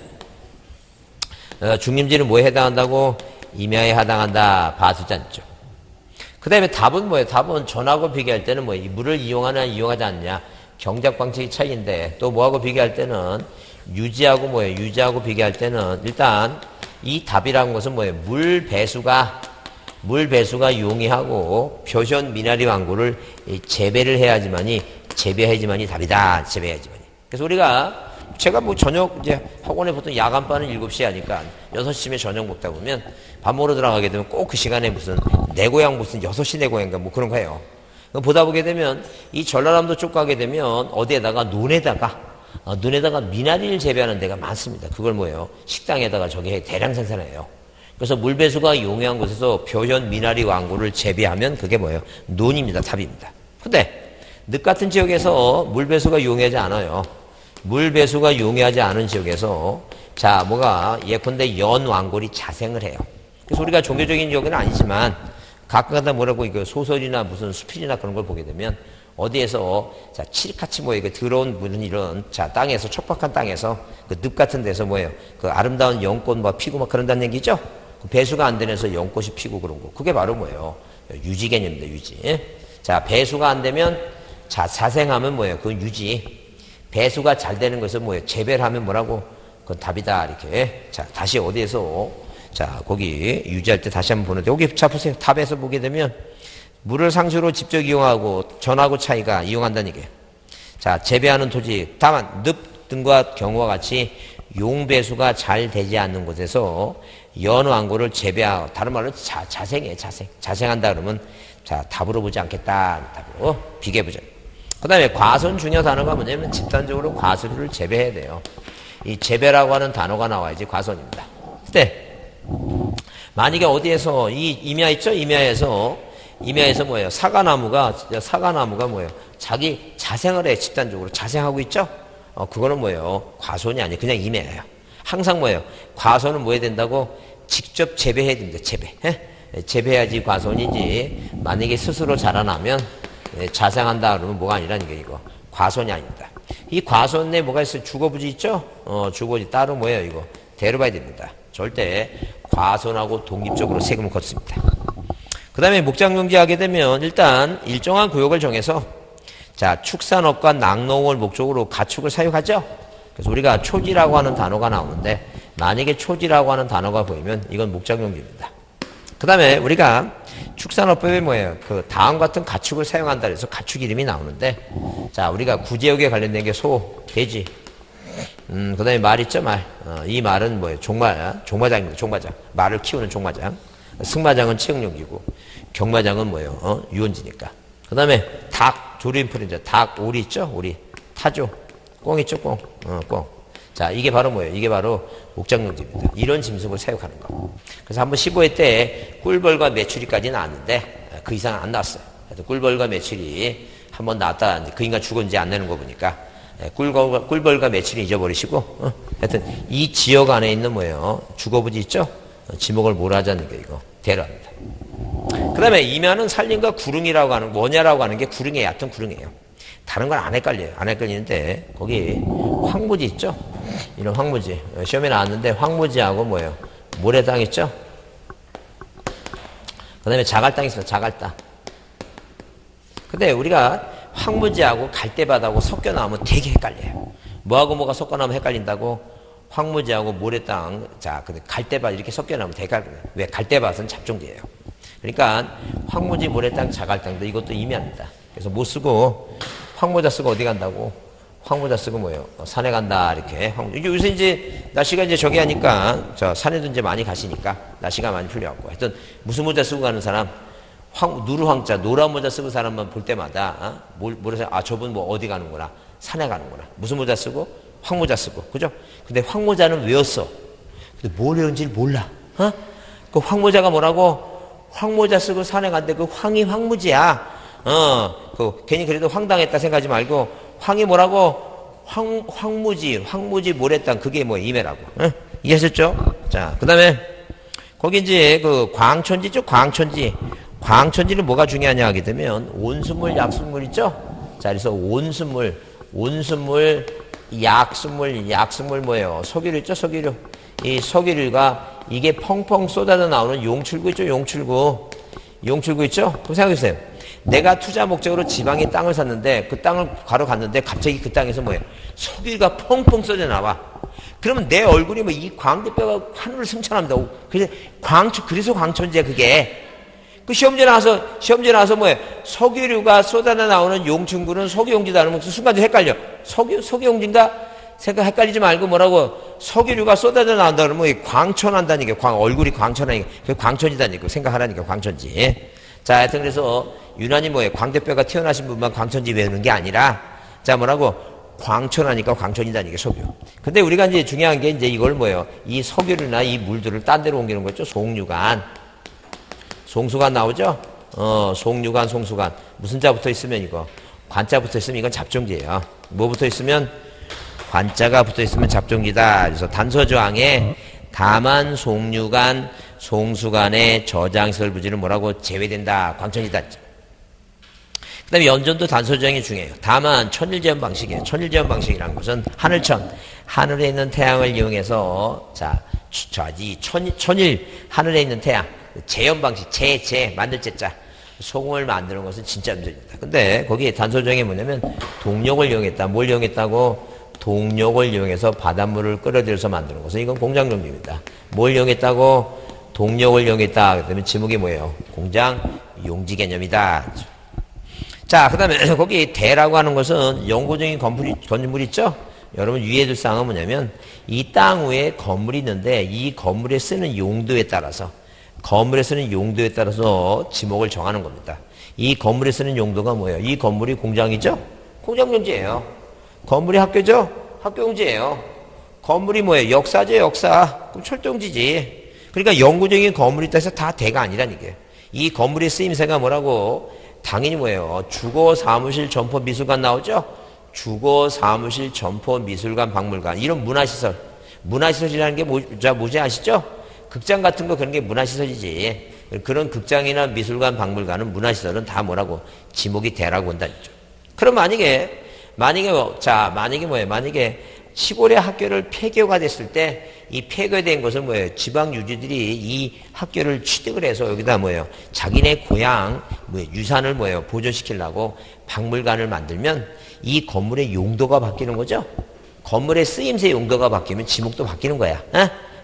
Speaker 1: 중림지는 뭐에 해당한다고? 임야에 해당한다. 바수자죠. 그 그 다음에 답은 뭐예요? 답은 전하고 비교할 때는 뭐예요? 이 물을 이용하냐, 이용하지 않냐. 경작 방식의 차이인데, 또 뭐하고 비교할 때는 유지하고 뭐예요? 유지하고 비교할 때는 일단 이 답이라는 것은 뭐예요? 물 배수가 용이하고 표현 미나리 왕고를 재배를 해야지만이 답이다. 재배해야지만이. 그래서 제가 뭐 저녁 이제 학원에 보통 야간반은 7시에 하니까 6시쯤에 저녁 먹다 보면 밥 먹으러 들어가게 되면 꼭 그 시간에 무슨 내 고향 무슨 6시 내 고향인가 뭐 그런 거 해요. 보다 보게 되면 이 전라남도 쪽 가게 되면 어디에다가 논에다가 미나리를 재배하는 데가 많습니다. 그걸 뭐예요? 식당에다가 저기 대량 생산해요. 그래서 물배수가 용이한 곳에서 표현 미나리 왕고를 재배하면 그게 뭐예요? 논입니다. 답입니다. 근데 늪 같은 지역에서 물배수가 용이하지 않아요. 물배수가 용이하지 않은 지역에서 자 뭐가 예컨대 연왕골이 자생을 해요. 그래서 우리가 종교적인 지역은 아니지만 가끔가다 뭐라고 이거 소설이나 무슨 수필이나 그런 걸 보게 되면 어디에서 자 칠같이 뭐 이거 들어온 무슨 이런 자 땅에서 척박한 땅에서 그 늪 같은 데서 뭐예요? 그 아름다운 연꽃 막 피고 막 그런다는 얘기죠. 그 배수가 안 되면서 연꽃이 피고 그런 거. 그게 바로 뭐예요? 유지 개념입니다. 유지. 자 배수가 안 되면 자 자생하면 뭐예요? 그건 유지. 배수가 잘 되는 것은 뭐예요? 재배를 하면 뭐라고? 그건 답이다. 이렇게. 자, 다시 어디에서? 자, 거기 유지할 때 다시 한번 보는데, 여기 자, 보세요. 탑에서 보게 되면, 물을 상수로 직접 이용하고, 전하고 차이가 이용한다는 얘기예요. 자, 재배하는 토지. 다만, 늪 등과 경우와 같이 용배수가 잘 되지 않는 곳에서 연왕고를 재배하고, 다른 말로 자생이에요. 자생한다 그러면, 자, 답으로 보지 않겠다. 답으로 비교해보자. 그 다음에 과선 중요 단어가 뭐냐면 집단적으로 과수를 재배해야 돼요. 이 재배라고 하는 단어가 나와야지 과선입니다. 그때 만약에 어디에서 이 임야 있죠? 임야에서 뭐예요? 사과나무가 뭐예요? 자기 자생을 해. 집단적으로 자생하고 있죠? 그거는 뭐예요? 과선이 아니에요. 그냥 임야예요. 항상 뭐예요? 과선은 뭐 해야 된다고? 직접 재배해야 됩니다. 재배해야지 과선이지. 만약에 스스로 자라나면 자생한다 그러면 뭐가 아니라는 게 이거 과선이 아닙니다. 이 과선에 뭐가 있어요? 주거부지 있죠? 주거부지 따로 뭐예요? 이거 데려봐야 됩니다. 절대 과선하고 독립적으로 세금을 걷습니다. 그 다음에 목장용지하게 되면 일단 일정한 구역을 정해서 자 축산업과 낙농을 목적으로 가축을 사육하죠? 그래서 우리가 초지라고 하는 단어가 나오는데 만약에 초지라고 하는 단어가 보이면 이건 목장용지입니다. 그 다음에 우리가 축산업법에 뭐예요? 그 다음 같은 가축을 사용한다 그래서 가축 이름이 나오는데 자 우리가 구제역에 관련된 게 소, 돼지 그 다음에 말 있죠? 말. 이 말은 뭐예요? 종마장입니다. 종마장. 말을 키우는 종마장. 승마장은 체육용이고 경마장은 뭐예요? 유원지니까. 그 다음에 닭, 조림풀이죠. 닭, 오리 있죠? 오리. 타조. 꽁 있죠? 꽁. 꽁. 자, 이게 바로 뭐예요? 이게 바로 목장용지입니다. 이런 짐승을 사육하는 거. 그래서 한번 15회 때 꿀벌과 메추리까지 나왔는데 그 이상은 안 나왔어요. 꿀벌과 메추리 한번 나왔다. 그 인간 죽었는지 안 내는 거 보니까 꿀벌과 메추리 잊어버리시고 하여튼 이 지역 안에 있는 뭐예요? 주거부지 있죠? 지목을 몰아자는 게 이거 대로합니다. 그 다음에 임야는 산림과 구릉이라고 하는 뭐냐라고 하는 게 구릉이에요. 얕은 구릉이에요. 다른 건 안 헷갈려요. 안 헷갈리는데 거기 황무지 있죠? 이런 황무지 시험에 나왔는데 황무지하고 뭐예요? 모래땅 있죠? 그 다음에 자갈땅 있어요. 자갈땅. 근데 우리가 황무지하고 갈대밭하고 섞여 나오면 되게 헷갈려요. 뭐하고 뭐가 섞어 나오면 헷갈린다고? 황무지하고 모래땅, 자, 근데 갈대밭 이렇게 섞여 나오면 되게 헷갈려요. 왜? 갈대밭은 잡종지예요. 그러니까 황무지, 모래땅, 자갈땅도 이것도 임야입니다. 그래서 못 쓰고 황모자 쓰고 어디 간다고? 황모자 쓰고 뭐예요? 산에 간다 이렇게. 요새 이제 날씨가 이제 저기 하니까 저 산에도 이제 많이 가시니까 날씨가 많이 풀려갖고 하여튼 무슨 모자 쓰고 가는 사람 누르황자 노란 모자 쓰고 사람만 볼 때마다 뭐래서 아 저분 뭐 어디 가는구나 산에 가는구나 무슨 모자 쓰고 황모자 쓰고 그죠? 근데 황모자는 외웠어. 근데 뭘 외운지를 몰라. 그 황모자가 뭐라고? 황모자 쓰고 산에 간데 그 황이 황무지야. 그 괜히 그래도 황당했다 생각하지 말고 황이 뭐라고? 황무지 모래땅 그게 뭐 임해라고. 이해하셨죠? 자, 그다음에 거기 이제 그 광천지죠? 광천지는 뭐가 중요하냐 하게 되면 온수물, 약수물 있죠? 자, 그래서 온수물, 약수물 뭐예요? 석유류 있죠? 석유류. 이 석유류가 이게 펑펑 쏟아져 나오는 용출구 있죠? 용출구. 용출구 있죠? 그럼 생각해보세요. 내가 투자 목적으로 지방에 땅을 샀는데 그 땅을 가러 갔는데 갑자기 그 땅에서 뭐예요? 석유가 펑펑 쏟아 나와. 그러면 내 얼굴이 뭐 이 광대뼈가 하늘을 승천합니다. 그래서 광천지야 그게. 그 시험지에 나와서 뭐예요? 석유류가 쏟아져 나오는 용출구는 석유용지다 하는 순간 좀 헷갈려. 석유용지인가? 생각 헷갈리지 말고 뭐라고 석유류가 쏟아져 나온다 그러면 광천한다는 게 얼굴이 광천하니까 그 광천이다니까 생각하라니까 광천지. 자, 하여튼 그래서 유난히 뭐예요? 광대뼈가 튀어나신 분만 광천지 외우는 게 아니라 자 뭐라고 광천하니까 광천이다니까 석유. 근데 우리가 이제 중요한 게 이제 이걸 뭐예요? 이 석유류나 이 물들을 딴 데로 옮기는 거죠. 송유관. 송수관 나오죠? 송유관, 송수관. 무슨 자 붙어 있으면 이거 관자 붙어 있으면 이건 잡종지예요. 뭐 붙어 있으면 관자가 붙어 있으면 잡종지다. 그래서 단서조항에 다만 송유관, 송수관의 저장시설 부지는 뭐라고 제외된다. 광천이다. 그 다음에 연전도 단서조항이 중요해요. 다만 천일제원 방식이에요. 천일제원 방식이라는 것은 하늘천, 하늘에 있는 태양을 이용해서 이 천일 하늘에 있는 태양 재현 방식, 만들 제자 소금을 만드는 것은 진짜 문제입니다. 근데 거기 단서조항이 뭐냐면 동력을 이용했다. 뭘 이용했다고? 동력을 이용해서 바닷물을 끌어들여서 만드는 것은 이건 공장용지입니다. 뭘 이용했다고? 동력을 이용했다. 그러면 지목이 뭐예요? 공장 용지 개념이다. 자, 그 다음에 거기 대라고 하는 것은 영구적인 건물 있죠? 여러분 유의해 둘 사항은 뭐냐면 이 땅 위에 건물이 있는데 이 건물에 쓰는 용도에 따라서 지목을 정하는 겁니다. 이 건물에 쓰는 용도가 뭐예요? 이 건물이 공장이죠? 공장용지예요. 건물이 학교죠? 학교용지예요. 건물이 뭐예요? 역사죠, 역사. 그럼 철도용지지. 그러니까 영구적인 건물이 있다 해서 다 대가 아니라는 게. 이 건물의 쓰임새가 뭐라고? 당연히 뭐예요? 주거, 사무실, 점포, 미술관 나오죠? 주거, 사무실, 점포, 미술관, 박물관. 이런 문화시설. 문화시설이라는 게 뭐지 아시죠? 극장 같은 거 그런 게 문화시설이지. 그런 극장이나 미술관, 박물관은 문화시설은 다 뭐라고? 지목이 대라고 한다죠. 그럼 만약에 뭐예요? 만약에 시골의 학교를 폐교가 됐을 때 이 폐교된 것은 뭐예요? 지방 유지들이 이 학교를 취득을 해서 여기다 뭐예요? 자기네 고향 유산을 뭐예요? 보존시키려고 박물관을 만들면 이 건물의 용도가 바뀌는 거죠? 건물의 쓰임새 용도가 바뀌면 지목도 바뀌는 거야.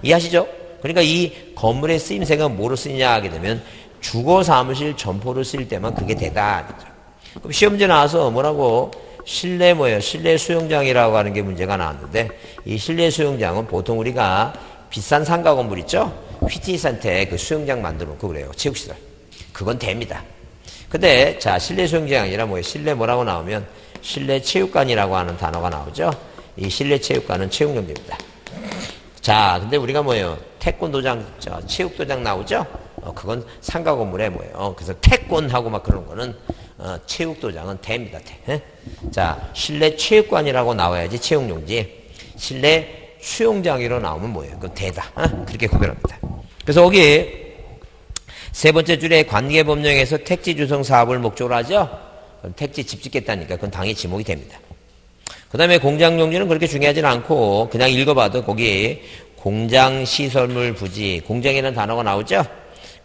Speaker 1: 이해하시죠? 그러니까 이 건물의 쓰임새가 뭐로 쓰이냐 하게 되면 주거, 사무실, 점포로 쓰일 때만 그게 되다. 그럼 시험지에 나와서 뭐라고? 실내 실내 수영장이라고 하는 게 문제가 나왔는데 이 실내 수영장은 보통 우리가 비싼 상가 건물 있죠? 휘트니스한테 그 수영장 만들어 놓고 그래요. 체육시설. 그건 됩니다. 근데 자, 실내 수영장이 아니라 실내 뭐라고 나오면 실내 체육관이라고 하는 단어가 나오죠? 이 실내 체육관은 체육용지입니다. 자, 근데 우리가 태권도장, 체육도장 나오죠? 그건 상가 건물에 그래서 태권하고 막 그런 거는 체육도장은 대입니다. 대. 자, 실내 체육관이라고 나와야지 체육용지. 실내 수영장이로 나오면 그건 대다. 그렇게 구별합니다. 그래서 거기 세 번째 줄에 관계법령에서 택지 조성 사업을 목적으로 하죠. 택지 집 짓겠다니까 그건 당연히 지목이 됩니다. 그 다음에 공장용지는 그렇게 중요하진 않고 그냥 읽어봐도 거기 공장시설물 부지, 공장이라는 단어가 나오죠.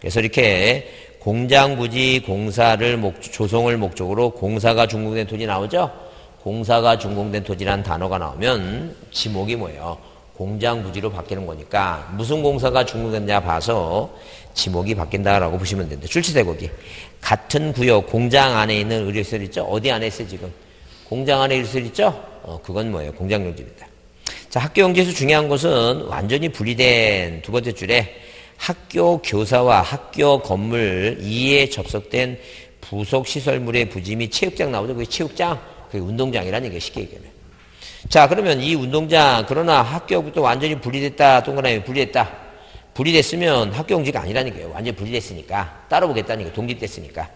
Speaker 1: 그래서 이렇게 공장부지 공사를 조성을 목적으로 공사가 준공된 토지 나오죠? 공사가 준공된 토지라는 단어가 나오면 지목이 뭐예요? 공장부지로 바뀌는 거니까 무슨 공사가 준공됐냐 봐서 지목이 바뀐다라고 보시면 됩니다. 출시대 거기. 같은 구역 공장 안에 있는 의료시설 있죠? 어디 안에 있어요 지금? 공장 안에 의료시설 있죠? 그건 공장용지입니다. 자, 학교용지에서 중요한 것은 완전히 분리된 두 번째 줄에 학교 교사와 학교 건물 이에 접속된 부속 시설물의 부지 및 체육장 나오죠. 그게 체육장, 그게 운동장이라는 얘기예요. 쉽게 얘기하면. 자, 그러면 이 운동장, 그러나 학교부터 완전히 분리됐다, 동그라미 분리됐다. 분리됐으면 학교용지가 아니라는 거예요. 완전히 분리됐으니까. 따로 보겠다는 게 독립됐으니까.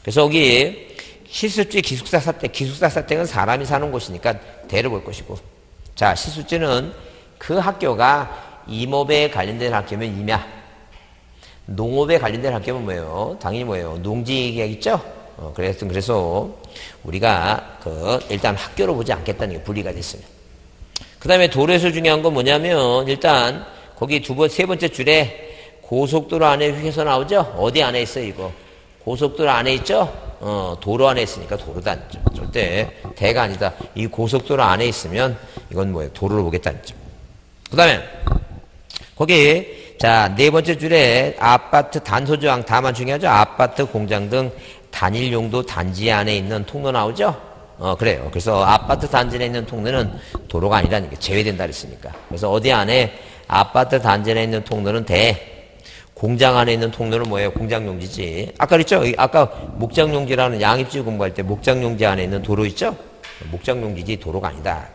Speaker 1: 그래서 여기 실습지 기숙사 사택은 사람이 사는 곳이니까 대를 볼 것이고. 자, 실습지는 그 학교가 임업에 관련된 학교면 임야. 농업에 관련된 학교면 뭐예요? 당연히 농지계약 있죠? 그래서 우리가 일단 학교로 보지 않겠다는 게 분리가 됐으면. 그 다음에 도로에서 중요한 건 뭐냐면 일단 거기 세 번째 줄에 고속도로 안에 휴게소 나오죠? 어디 안에 있어요, 이거? 고속도로 안에 있죠? 도로 안에 있으니까 도로다. 절대 대가 아니다. 이 고속도로 안에 있으면 이건 뭐예요? 도로로 보겠다는 점. 그 다음에 거기 자, 네 번째 줄에 아파트 단소조항 다만 중요하죠? 아파트, 공장 등 단일 용도 단지 안에 있는 통로 나오죠? 그래요. 그래서 아파트 단지 안에 있는 통로는 도로가 아니라는 게 제외된다 그랬으니까. 그래서 어디 안에 아파트 단지 안에 있는 통로는 공장 안에 있는 통로는 뭐예요? 공장용지지. 아까 그랬죠? 아까 목장용지라는 양입지 공부할 때 목장용지 안에 있는 도로 있죠? 목장용지지 도로가 아니다.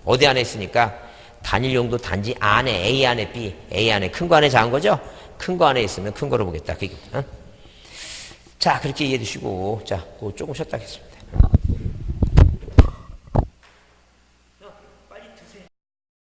Speaker 1: 어디 안에 있으니까 단일 용도 단지 안에 A 안에 B, A 안에 큰 거 안에 작은 거죠? 큰 거 안에 있으면 큰 거로 보겠다. 자, 그렇게 이해해 주시고 자, 그거 조금 쉬었다 하겠습니다.